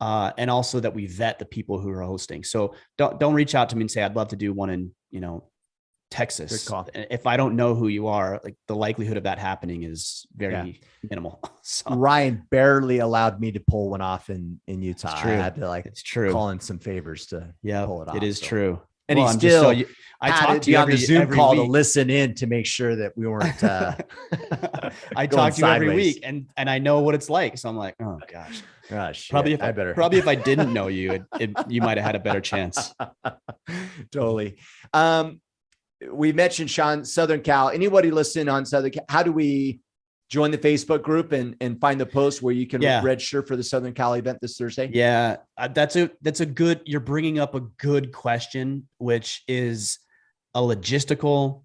And also that we vet the people who are hosting. So don't reach out to me and say, I'd love to do one in, Texas. If I don't know who you are, like, the likelihood of that happening is very minimal. So Ryan barely allowed me to pull one off in Utah. It's true. I had to it's true. call in some favors to pull it off. It is true. And well, he still I talked to you on the Zoom call week. to listen in to make sure that we weren't. I talk to you every week, and I know what it's like. So I'm like, oh gosh. Probably if I didn't know you, you might have had a better chance. Totally. We mentioned Sean, Southern Cal. Anybody listening on Southern Cal, how do we join the Facebook group and find the post where you can register for the Southern Cal event this Thursday? Yeah, that's a good, you're bringing up a good question, which is a logistical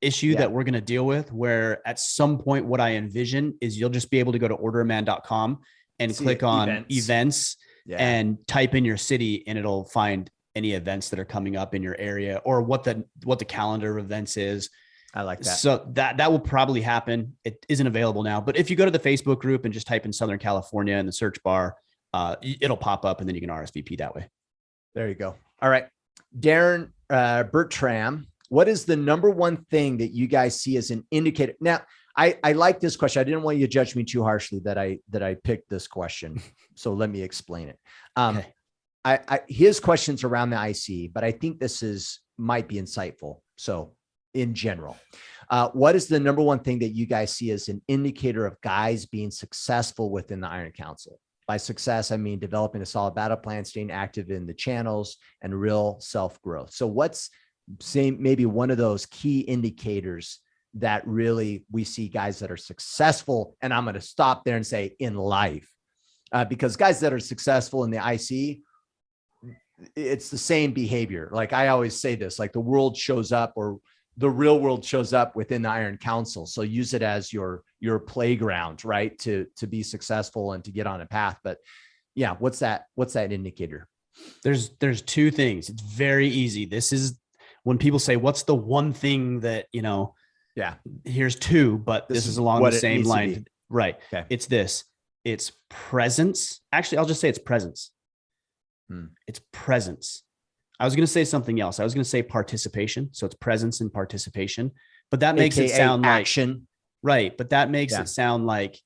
issue that we're going to deal with, where at some point, what I envision is you'll just be able to go to orderman.com and click on events and type in your city, and it'll find any events that are coming up in your area, or what the calendar of events is. I like that. So that will probably happen. It isn't available now, but if you go to the Facebook group and just type in Southern California in the search bar, it'll pop up, and then you can RSVP that way. There you go. All right. Darren Bertram, what is the number one thing that you guys see as an indicator? Now, I like this question. I didn't want you to judge me too harshly that I picked this question. So let me explain it. Okay. His question's around the IC, but I think this might be insightful. So in general, what is the number one thing that you guys see as an indicator of guys being successful within the Iron Council? By success, I mean developing a solid battle plan, staying active in the channels, and real self-growth. So what's maybe one of those key indicators that really we see guys that are successful? And I'm going to stop there and say in life, because guys that are successful in the IC, it's the same behavior. Like I always say this, like the world shows up, or the real world shows up within the Iron Council. So use it as your playground, right? To be successful and to get on a path. But yeah, what's that indicator? There's two things. It's very easy. This is when people say, what's the one thing that, here's two, but this is along the same line. Right. Okay. It's presence. Actually, I'll just say it's presence. It's presence. I was going to say something else. I was going to say participation. So it's presence and participation, but that makes it sound like action. Right. But that makes it sound like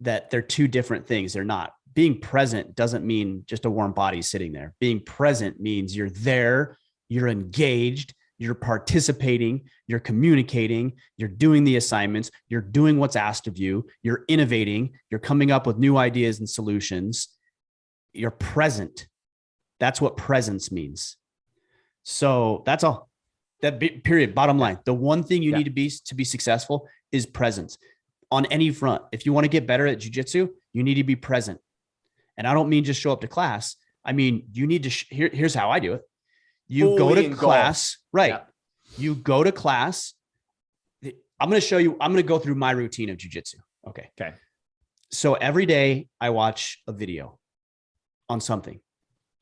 that they're two different things. They're not. Being present doesn't mean just a warm body sitting there. Being present means you're there, you're engaged, you're participating, you're communicating, you're doing the assignments, you're doing what's asked of you, you're innovating, you're coming up with new ideas and solutions. You're present. That's what presence means. So that's all. That period. Bottom line. The one thing you need to be successful is presence on any front. If you want to get better at jujitsu, you need to be present. And I don't mean just show up to class. I mean, you need to, here's how I do it. You go to class, right? Yeah. You go to class. I'm going to show you, I'm going to go through my routine of jujitsu. Okay. So every day I watch a video on something.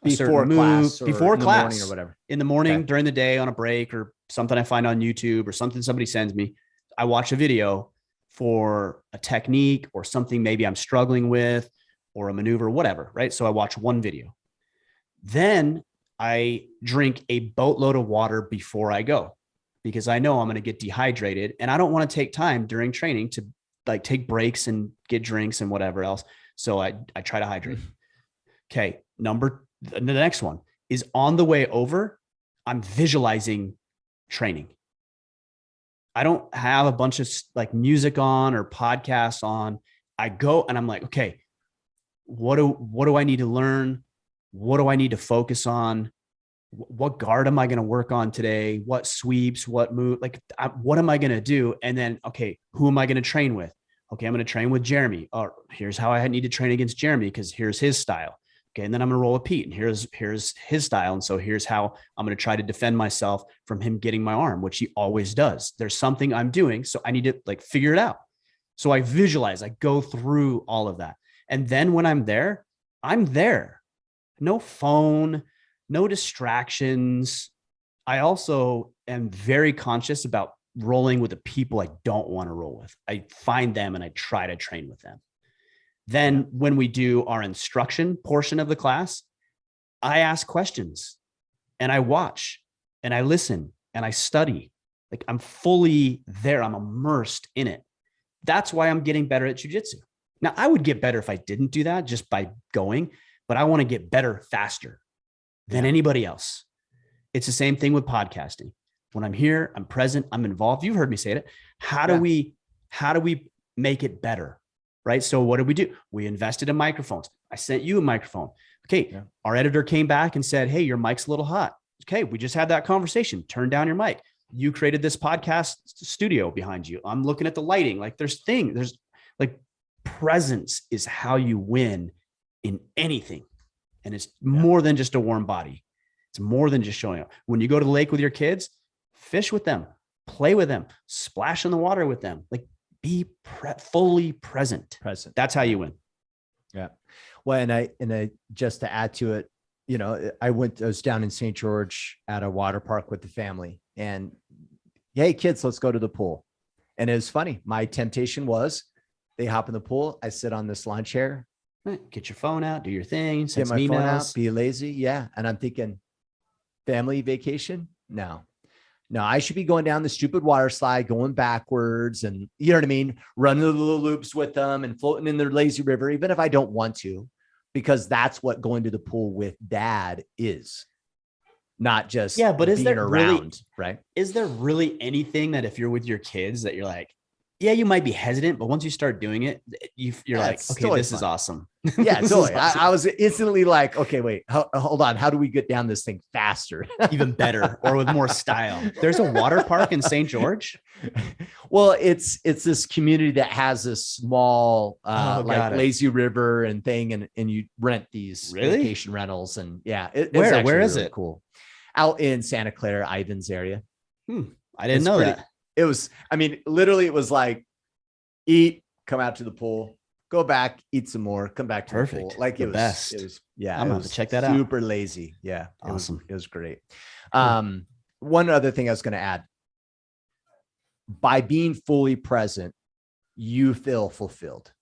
Before class or whatever. In the morning, during the day, on a break, or something I find on YouTube or something somebody sends me, I watch a video for a technique or something maybe I'm struggling with or a maneuver, whatever, right? So I watch one video. Then I drink a boatload of water before I go, because I know I'm going to get dehydrated and I don't want to take time during training to like take breaks and get drinks and whatever else. So I try to hydrate. Okay. The next one is on the way over. I'm visualizing training. I don't have a bunch of like music on or podcasts on. I go and I'm like, okay, what do I need to learn? What do I need to focus on? What guard am I going to work on today? What sweeps, what move, like, what am I going to do? And then, okay, who am I going to train with? Okay, I'm going to train with Jeremy. Or here's how I need to train against Jeremy, because here's his style. Okay, and then I'm going to roll with Pete, and here's his style. And so here's how I'm going to try to defend myself from him getting my arm, which he always does. There's something I'm doing, so I need to like figure it out. So I visualize, I go through all of that. And then when I'm there. No phone, no distractions. I also am very conscious about rolling with the people I don't want to roll with. I find them and I try to train with them. Then when we do our instruction portion of the class, I ask questions and I watch and I listen and I study. Like I'm fully there. I'm immersed in it. That's why I'm getting better at jujitsu. Now, I would get better if I didn't do that just by going, but I want to get better faster than anybody else. It's the same thing with podcasting. When I'm here, I'm present, I'm involved. You've heard me say it. How do we make it better? Right? So what did we do? We invested in microphones. I sent you a microphone. Okay. Our editor came back and said, hey, your mic's a little hot. Okay. We just had that conversation. Turn down your mic. You created this podcast studio behind you. I'm looking at the lighting. Like there's like presence is how you win in anything. And it's more than just a warm body. It's more than just showing up. When you go to the lake with your kids, fish with them, play with them, splash in the water with them, like be fully present. That's how you win. Yeah. Well, and I just to add to it, I was down in St. George at a water park with the family and hey kids, let's go to the pool. And it was funny. My temptation was they hop in the pool. I sit on this lawn chair. Get your phone out, do your thing, get my phone out, be lazy. Yeah. And I'm thinking family vacation. No, I should be going down the stupid water slide, going backwards and you know what I mean? Running the little loops with them and floating in their lazy river, even if I don't want to, because that's what going to the pool with dad is. Not just but is there around, really, right? Is there really anything that if you're with your kids that you're like, yeah, you might be hesitant, but once you start doing it, you're like, okay, totally this fun. Is awesome. Yeah, totally. Awesome. I was instantly like, okay, wait, hold on. How do we get down this thing faster? Even better or with more style. There's a water park in St. George. Well, it's this community that has a small lazy river and thing. And you rent these vacation rentals and where is it? Cool. Out in Santa Clara, Ivans area. I didn't know that. It was, literally it was like eat, come out to the pool, go back, eat some more, come back to the pool. Like it was best. It was, I'm going to check that out. Super lazy. Yeah. Awesome. It was great. Cool. One other thing I was going to add, by being fully present, you feel fulfilled.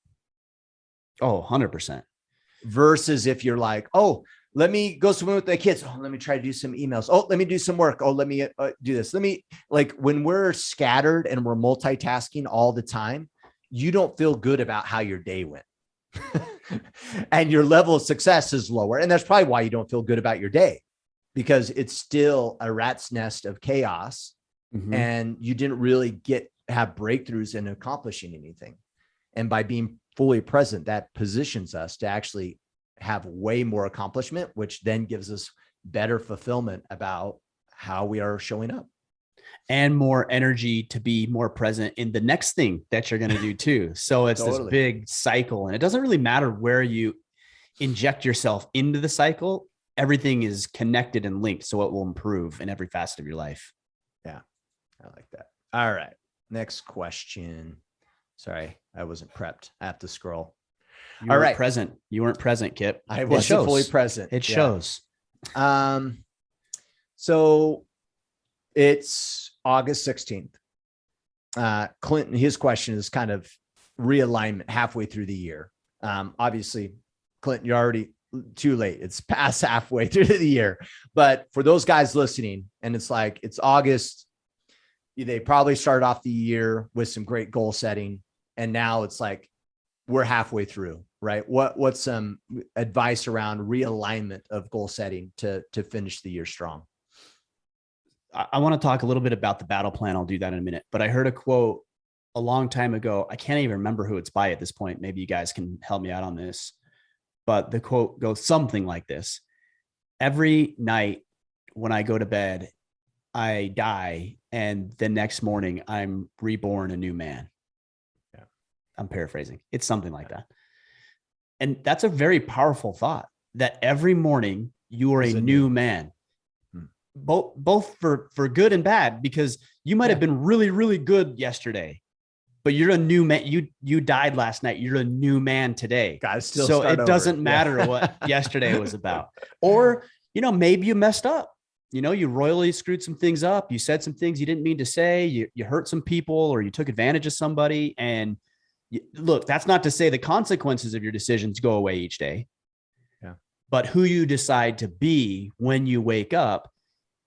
Oh, 100%. Versus if you're like, oh, let me go swim with the kids. Oh, let me try to do some emails. Oh, let me do some work. Oh, let me do this. When we're scattered and we're multitasking all the time, you don't feel good about how your day went. And your level of success is lower. And that's probably why you don't feel good about your day, because it's still a rat's nest of chaos. Mm-hmm. And you didn't really have breakthroughs in accomplishing anything. And by being fully present, that positions us to actually have way more accomplishment, which then gives us better fulfillment about how we are showing up. And more energy to be more present in the next thing that you're going to do too. So it's this big cycle, and it doesn't really matter where you inject yourself into the cycle. Everything is connected and linked. So it will improve in every facet of your life. Yeah. I like that. All right. Next question. Sorry, I wasn't prepped. I have to scroll. You weren't present. You weren't present, Kip. I wasn't fully present. It shows. So it's August 16th. Clinton, his question is kind of realignment halfway through the year. Obviously, Clinton, you're already too late. It's past halfway through the year. But for those guys listening, and it's like, it's August, they probably started off the year with some great goal setting. And now it's like, we're halfway through, right? What's some advice around realignment of goal setting to finish the year strong? I want to talk a little bit about the battle plan. I'll do that in a minute, but I heard a quote a long time ago. I can't even remember who it's by at this point. Maybe you guys can help me out on this, but the quote goes something like this: every night when I go to bed, I die, and the next morning I'm reborn a new man. Yeah. I'm paraphrasing. It's something like that. And that's a very powerful thought, that every morning you are a new man. Both for good and bad, because you might have been really, really good yesterday, but you're a new man. You died last night. You're a new man today. So it doesn't matter what yesterday was about. Or, maybe you messed up. You royally screwed some things up. You said some things you didn't mean to say. You hurt some people, or you took advantage of somebody. And look, that's not to say the consequences of your decisions go away each day. Yeah. But who you decide to be when you wake up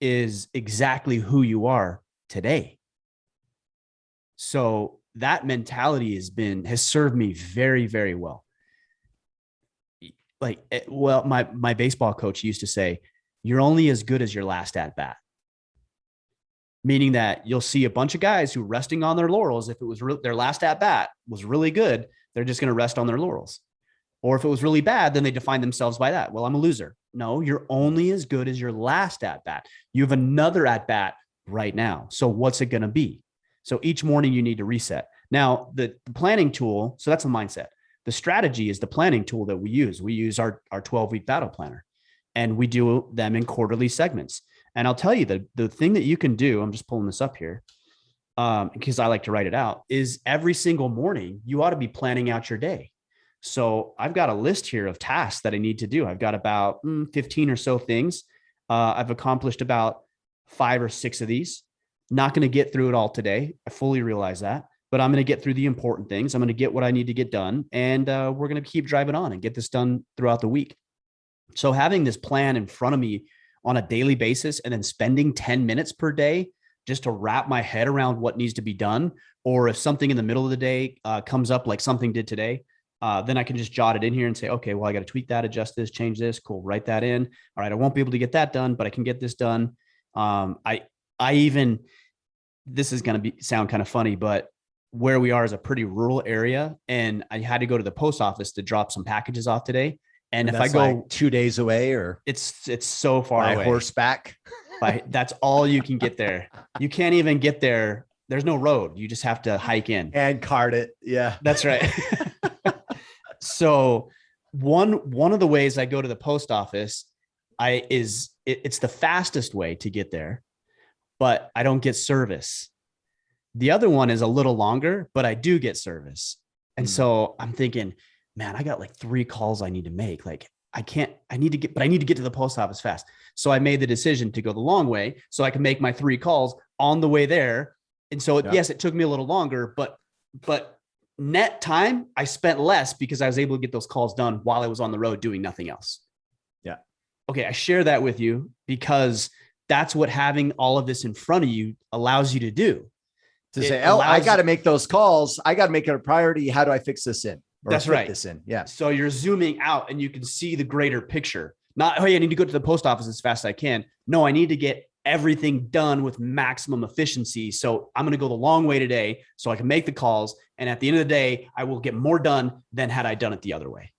is exactly who you are today. So that mentality has served me very, very well. My baseball coach used to say, you're only as good as your last at bat. Meaning that you'll see a bunch of guys who resting on their laurels. If it was their last at bat was really good, they're just going to rest on their laurels. Or if it was really bad, then they define themselves by that. Well, I'm a loser. No, you're only as good as your last at bat. You have another at bat right now. So what's it going to be? So each morning you need to reset. Now, the planning tool, so that's the mindset. The strategy is the planning tool that we use. We use our 12-week battle planner, and we do them in quarterly segments. And I'll tell you, the thing that you can do, I'm just pulling this up here because I like to write it out, is every single morning you ought to be planning out your day. So I've got a list here of tasks that I need to do. I've got about 15 or so things. I've accomplished about 5 or 6 of these. Not going to get through it all today. I fully realize that, but I'm going to get through the important things. I'm going to get what I need to get done, and we're going to keep driving on and get this done throughout the week. So having this plan in front of me on a daily basis, and then spending 10 minutes per day just to wrap my head around what needs to be done. Or if something in the middle of the day comes up, like something did today, then I can just jot it in here and say, okay, well, I got to tweak that, adjust this, change this. Cool. Write that in. All right. I won't be able to get that done, but I can get this done. This is going to sound kind of funny, but where we are is a pretty rural area, and I had to go to the post office to drop some packages off today. And if I go like 2 days away, or it's so far away, horseback, that's all you can get there. You can't even get there. There's no road. You just have to hike in and cart it. Yeah, that's right. So one of the ways I go to the post office, it's the fastest way to get there, but I don't get service. The other one is a little longer, but I do get service. And so I'm thinking, man, I got like 3 calls I need to make. Like I need to get to the post office fast. So I made the decision to go the long way so I can make my 3 calls on the way there. And so yes, it took me a little longer, but net time I spent less because I was able to get those calls done while I was on the road doing nothing else. Yeah. Okay. I share that with you because that's what having all of this in front of you allows you to do. To say, I got to make those calls. I got to make it a priority. How do I fix this in? That's right. This in. Yeah. So you're zooming out and you can see the greater picture. Not, hey, I need to go to the post office as fast as I can. No, I need to get everything done with maximum efficiency. So I'm going to go the long way today so I can make the calls. And at the end of the day, I will get more done than had I done it the other way.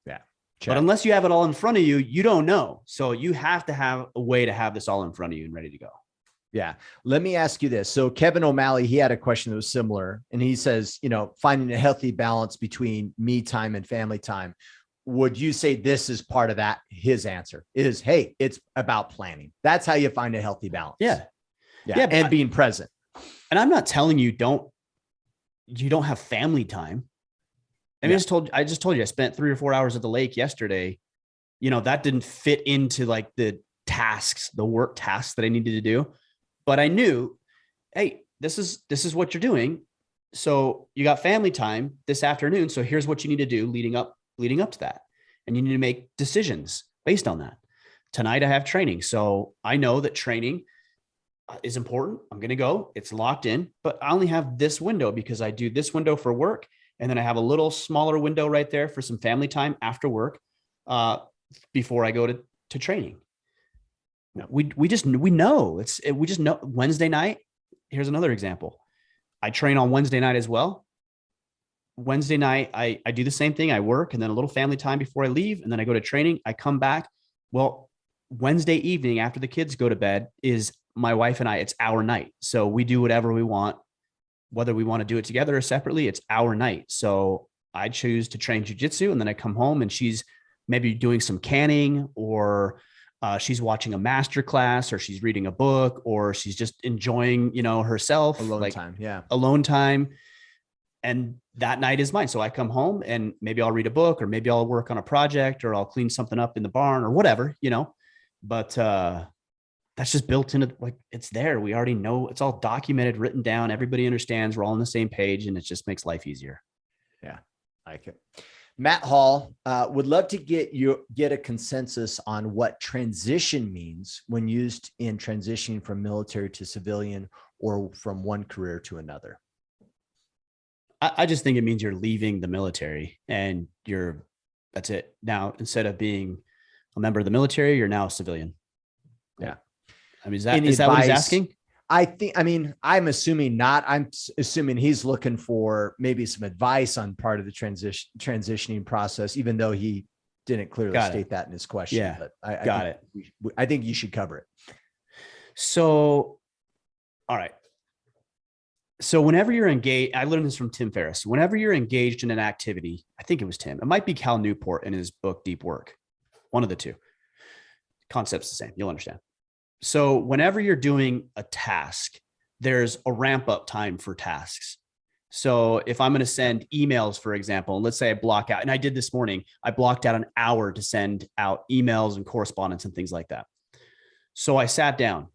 Yeah. But Check. unless you have it all in front of you, you don't know. So you have to have a way to have this all in front of you and ready to go. Yeah. Let me ask you this. So Kevin O'Malley, he had a question that was similar, and he says, finding a healthy balance between me time and family time. Would you say this is part of that? His answer is, hey, it's about planning. That's how you find a healthy balance. Yeah. Yeah. And being present. And I'm not telling you you don't have family time. I just told you I spent 3 or 4 hours at the lake yesterday. That didn't fit into like the work tasks that I needed to do. But I knew, hey, this is what you're doing. So you got family time this afternoon. So here's what you need to do leading up to that. And you need to make decisions based on that. Tonight I have training. So I know that training is important. I'm going to go. It's locked in, but I only have this window because I do this window for work. And then I have a little smaller window right there for some family time after work before I go to training. We know we just know Wednesday night. Here's another example. I train on Wednesday night as well. Wednesday night, I do the same thing. I work and then a little family time before I leave. And then I go to training. I come back. Well, Wednesday evening after the kids go to bed is my wife and I, it's our night. So we do whatever we want, whether we want to do it together or separately, it's our night. So I choose to train jujitsu and then I come home and she's maybe doing some canning or she's watching a master class or she's reading a book or she's just enjoying, herself. Alone time. Yeah. Alone time. And that night is mine. So I come home and maybe I'll read a book or maybe I'll work on a project or I'll clean something up in the barn or whatever, but that's just built into like, it's there. We already know it's all documented, written down. Everybody understands we're all on the same page and it just makes life easier. Yeah. I like it. Matt Hall would love to get a consensus on what transition means when used in transitioning from military to civilian or from one career to another. I just think it means you're leaving the military and that's it. Now, instead of being a member of the military, you're now a civilian. Yeah. I mean, is that what he's asking? I'm assuming not. I'm assuming he's looking for maybe some advice on part of the transitioning process, even though he didn't clearly state that in his question. Yeah. But I think you should cover it. So, all right. So whenever you're engaged, I learned this from Tim Ferriss. Whenever you're engaged in an activity, I think it was Tim. It might be Cal Newport in his book, Deep Work. One of the two. Concept's the same. You'll understand. So whenever you're doing a task, there's a ramp up time for tasks. So if I'm going to send emails, for example, and let's say I block out, and I did this morning, I blocked out an hour to send out emails and correspondence and things like that. So I sat down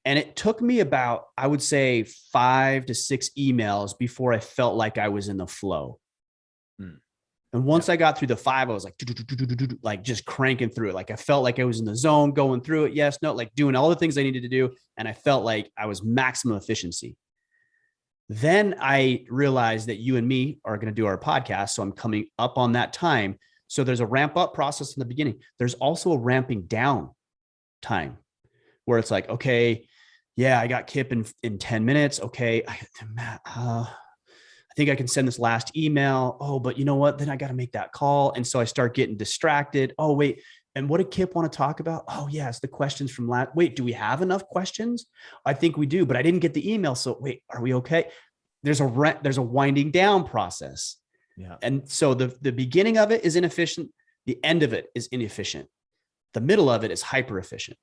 and it took me about, I would say 5 to 6 emails before I felt like I was in the flow. And once I got through the 5, I was like just cranking through it. Like I felt like I was in the zone going through it. Yes, no, like doing all the things I needed to do. And I felt like I was maximum efficiency. Then I realized that you and me are going to do our podcast. So I'm coming up on that time. So there's a ramp up process in the beginning. There's also a ramping down time where it's like, okay, yeah, I got Kip in 10 minutes. Okay. I think I can send this last email. Oh, but you know what? Then I got to make that call. And so I start getting distracted. Oh, wait. And what did Kip want to talk about? Oh, yes. The questions from last. Wait, do we have enough questions? I think we do, but I didn't get the email. So wait, are we okay? There's a winding down process. Yeah. And so the beginning of it is inefficient. The end of it is inefficient. The middle of it is hyper efficient.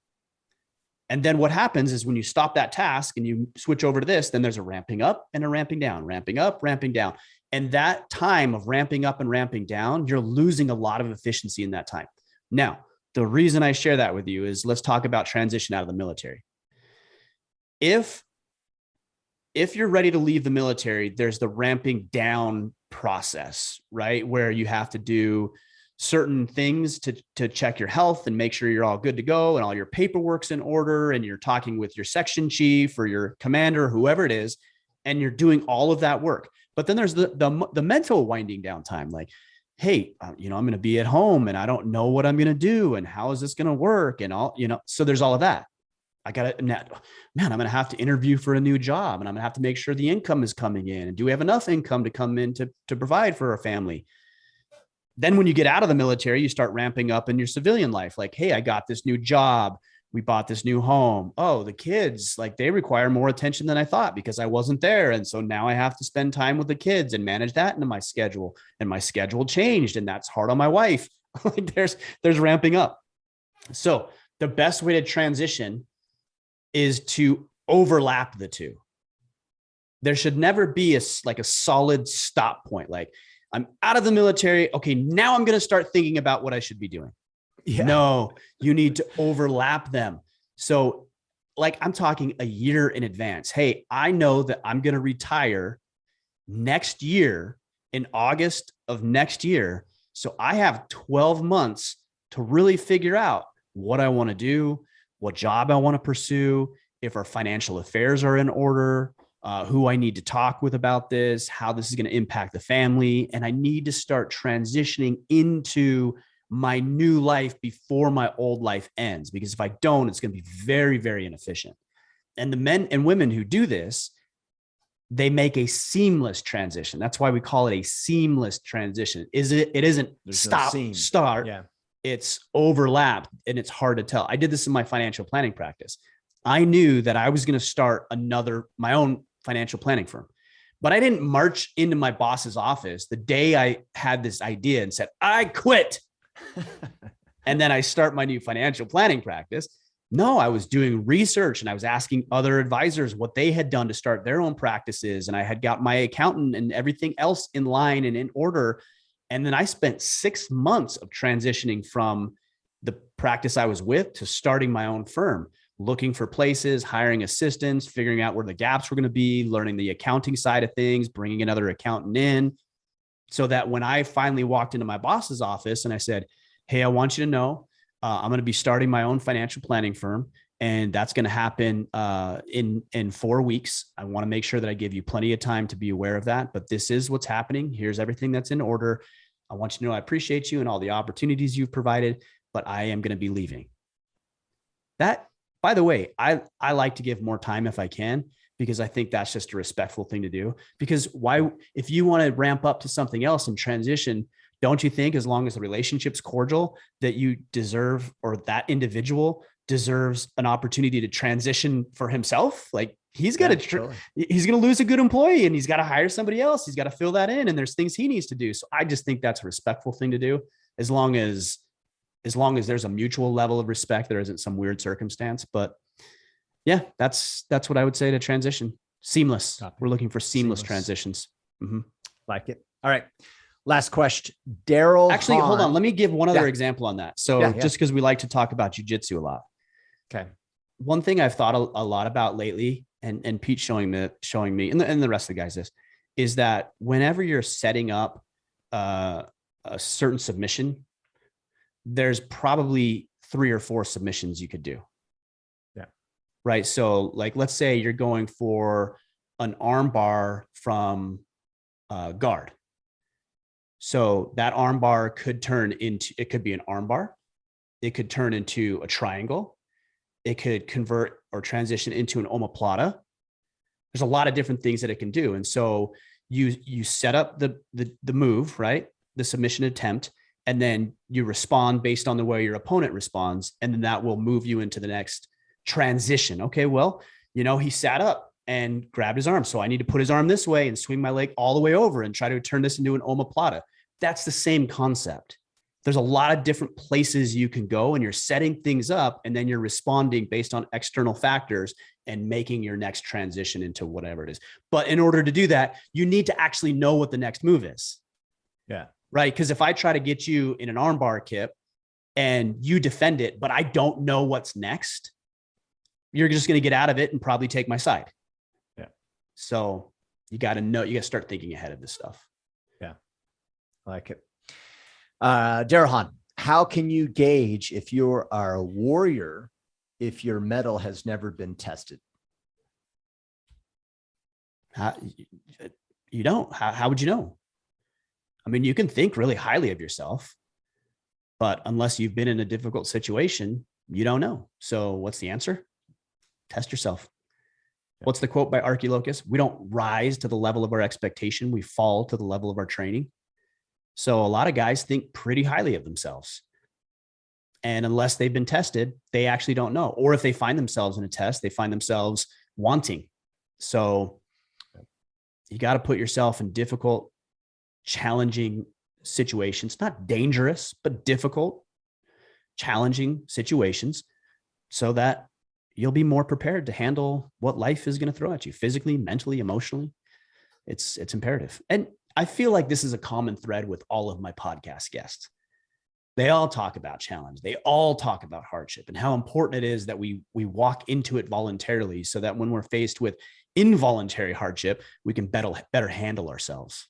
And then what happens is when you stop that task and you switch over to this, then there's a ramping up and a ramping down, ramping up, ramping down. And that time of ramping up and ramping down, you're losing a lot of efficiency in that time. Now, the reason I share that with you is let's talk about transition out of the military. If you're ready to leave the military, there's the ramping down process, right? Where you have to do certain things to check your health and make sure you're all good to go and all your paperwork's in order and you're talking with your section chief or your commander, whoever it is, and you're doing all of that work. But then there's the mental winding down time. Like, hey, I'm going to be at home and I don't know what I'm going to do and how is this going to work and all, so there's all of that. I'm going to have to interview for a new job and I'm going to have to make sure the income is coming in. And do we have enough income to come in to provide for our family? Then when you get out of the military, you start ramping up in your civilian life. Like, hey, I got this new job. We bought this new home. Oh, the kids, like they require more attention than I thought because I wasn't there. And so now I have to spend time with the kids and manage that into my schedule. And my schedule changed, and that's hard on my wife. Like there's ramping up. So the best way to transition is to overlap the two. There should never be like a solid stop point. Like, I'm out of the military. Okay, now I'm going to start thinking about what I should be doing. Yeah. No, you need to overlap them. So like I'm talking a year in advance. Hey, I know that I'm going to retire next year in August of next year. So I have 12 months to really figure out what I want to do, what job I want to pursue, if our financial affairs are in order, who I need to talk with about this, how this is going to impact the family. And I need to start transitioning into my new life before my old life ends. Because if I don't, it's going to be very, very inefficient. And the men and women who do this, they make a seamless transition. That's why we call it a seamless transition. It isn't There's stop, no start. Yeah. It's overlap, and it's hard to tell. I did this in my financial planning practice. I knew that I was going to start my own financial planning firm, but I didn't march into my boss's office the day I had this idea and said, I quit. And then I start my new financial planning practice. No, I was doing research and I was asking other advisors what they had done to start their own practices. And I had got my accountant and everything else in line and in order. And then I spent 6 months of transitioning from the practice I was with to starting my own firm, looking for places, hiring assistants, figuring out where the gaps were going to be, learning the accounting side of things, bringing another accountant in, so that when I finally walked into my boss's office and I said, hey, I want you to know, I'm going to be starting my own financial planning firm, and that's going to happen in 4 weeks. I want to make sure that I give you plenty of time to be aware of that, but this is what's happening. Here's everything that's in order. I want you to know I appreciate you and all the opportunities you've provided, but I am going to be leaving. That, by the way, I like to give more time if I can, because I think that's just a respectful thing to do. Because why, if you want to ramp up to something else and transition, don't you think as long as the relationship's cordial that you deserve, or that individual deserves, an opportunity to transition for himself? Like he's got to, he's going to lose a good employee and he's got to hire somebody else. He's got to fill that in. And there's things he needs to do. So I just think that's a respectful thing to do, as long as there's a mutual level of respect, there isn't some weird circumstance. But yeah, that's what I would say to transition. Seamless. We're looking for seamless transitions. Mm-hmm. Like it. All right. Last question. Daryl. Actually, hold on. Let me give one other example on that. So just because we like to talk about jujitsu a lot. Okay. One thing I've thought a lot about lately, and Pete showing me, and the rest of the guys, this is that whenever you're setting up a certain submission, there's probably 3 or 4 submissions you could do. Yeah. Right. So like, let's say you're going for an arm bar from guard. So that arm bar could turn into, it could be an arm bar. It could turn into a triangle. It could convert or transition into an omoplata. There's a lot of different things that it can do. And so you set up the move, right? The submission attempt, and then you respond based on the way your opponent responds. And then that will move you into the next transition. Okay, well, he sat up and grabbed his arm. So I need to put his arm this way and swing my leg all the way over and try to turn this into an omoplata. That's the same concept. There's a lot of different places you can go, and you're setting things up, and then you're responding based on external factors and making your next transition into whatever it is. But in order to do that, you need to actually know what the next move is. Yeah. Right. Because if I try to get you in an armbar kip and you defend it, but I don't know what's next, you're just going to get out of it and probably take my side. Yeah. So you got to start thinking ahead of this stuff. Yeah. I like it. Darhan, how can you gauge if you are a warrior if your mettle has never been tested? You don't. How would you know? I mean, you can think really highly of yourself, but unless you've been in a difficult situation, you don't know. So what's the answer? Test yourself. Yeah. What's the quote by Archilochus? We don't rise to the level of our expectation. We fall to the level of our training. So a lot of guys think pretty highly of themselves. And unless they've been tested, they actually don't know. Or if they find themselves in a test, they find themselves wanting. So you got to put yourself in difficult, challenging situations, not dangerous, but difficult, challenging situations, so that you'll be more prepared to handle what life is going to throw at you physically, mentally, emotionally. It's imperative. And I feel like this is a common thread with all of my podcast guests. They all talk about challenge. They all talk about hardship and how important it is that we walk into it voluntarily, so that when we're faced with involuntary hardship, we can better handle ourselves.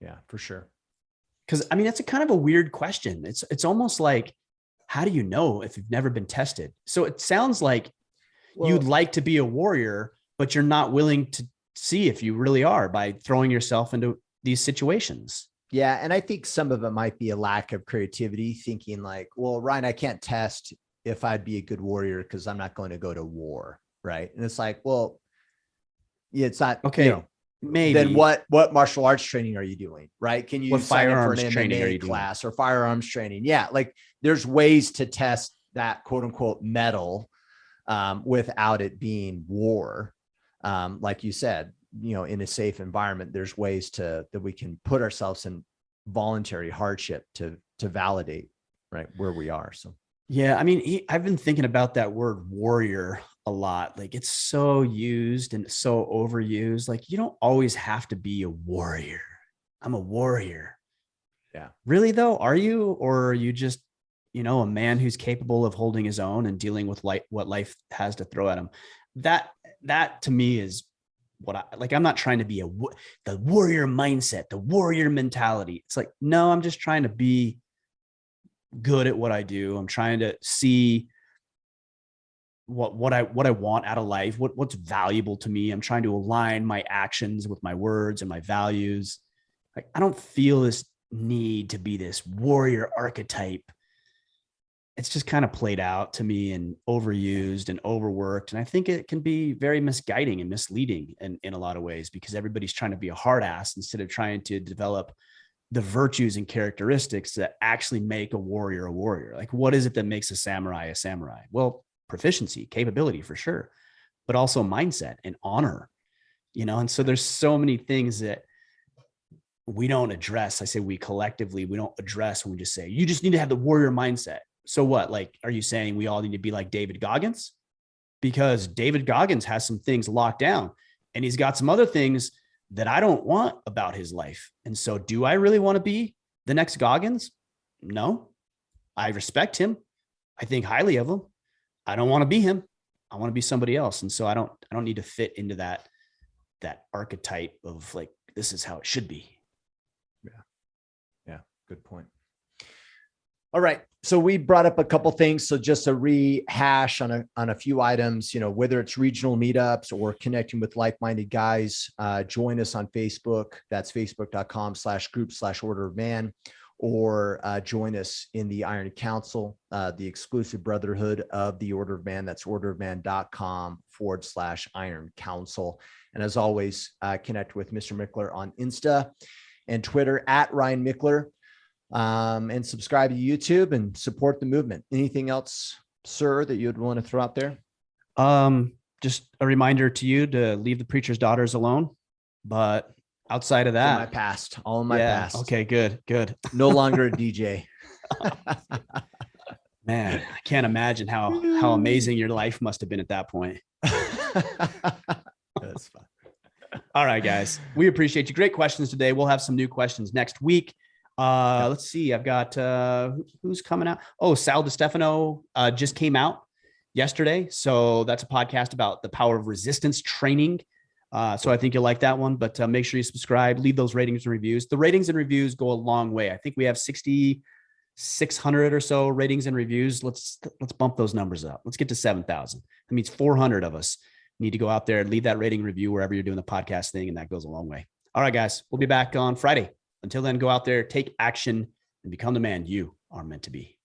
Yeah, for sure. Because I mean, it's a kind of a weird question. It's almost like, how do you know if you've never been tested? So it sounds like you'd like to be a warrior, but you're not willing to see if you really are by throwing yourself into these situations. Yeah. And I think some of it might be a lack of creativity, thinking like, well, Ryan, I can't test if I'd be a good warrior because I'm not going to go to war. Right. And it's like, well, yeah, it's not, okay. Maybe. Then what martial arts training are you doing? Right. Can you sign up for an MMA class or firearms training? Yeah. Like there's ways to test that quote unquote mettle without it being war. Like you said, in a safe environment, there's ways that we can put ourselves in voluntary hardship to validate right where we are. So, yeah, I mean, I've been thinking about that word warrior a lot. Like it's so used and so overused. Like you don't always have to be a warrior. I'm a warrior. Yeah. Really though? Are you, or are you just, a man who's capable of holding his own and dealing with what life has to throw at him? That to me is what I like. I'm not trying to be the warrior mindset, the warrior mentality. It's like, no, I'm just trying to be good at what I do. I'm trying to see what I want out of life, what's valuable to me. I'm trying to align my actions with my words and my values. Like I don't feel this need to be this warrior archetype. It's just kind of played out to me and overused and overworked. And I think it can be very misguiding and misleading in a lot of ways, because everybody's trying to be a hard ass instead of trying to develop the virtues and characteristics that actually make a warrior a warrior. Like, what is it that makes a samurai a samurai? Well, proficiency, capability for sure, but also mindset and honor, and so there's so many things that we don't address. I say we collectively, we don't address when we just say, you just need to have the warrior mindset. So what, like, are you saying we all need to be like David Goggins? Because David Goggins has some things locked down and he's got some other things that I don't want about his life. And so do I really want to be the next Goggins? No. I respect him. I think highly of him. I don't want to be him. I want to be somebody else. And so I don't need to fit into that archetype of like, this is how it should be. Yeah. Good point. All right. So we brought up a couple things. So just a rehash on a few items, whether it's regional meetups or connecting with like-minded guys, join us on Facebook. That's facebook.com/group/Order of Man, or join us in the Iron Council, the exclusive brotherhood of the Order of Man. That's orderofman.com/Iron Council. And as always, connect with Mr. Mickler on Insta and Twitter @Ryan Mickler. And subscribe to YouTube and support the movement. Anything else, sir, that you'd want to throw out there? Just a reminder to you to leave the preacher's daughters alone. But outside of that, my past, all in my past. Okay, good. No longer a DJ. Man, I can't imagine how amazing your life must have been at that point. That's fun. All right, guys, we appreciate you. Great questions today. We'll have some new questions next week. Let's see. I've got who's coming out. Oh, Sal DiStefano just came out yesterday. So that's a podcast about the power of resistance training. So I think you'll like that one, but make sure you subscribe, leave those ratings and reviews. The ratings and reviews go a long way. I think we have 6,600 or so ratings and reviews. Let's bump those numbers up. Let's get to 7,000. That means 400 of us need to go out there and leave that rating review wherever you're doing the podcast thing. And that goes a long way. All right, guys, we'll be back on Friday. Until then, go out there, take action, and become the man you are meant to be.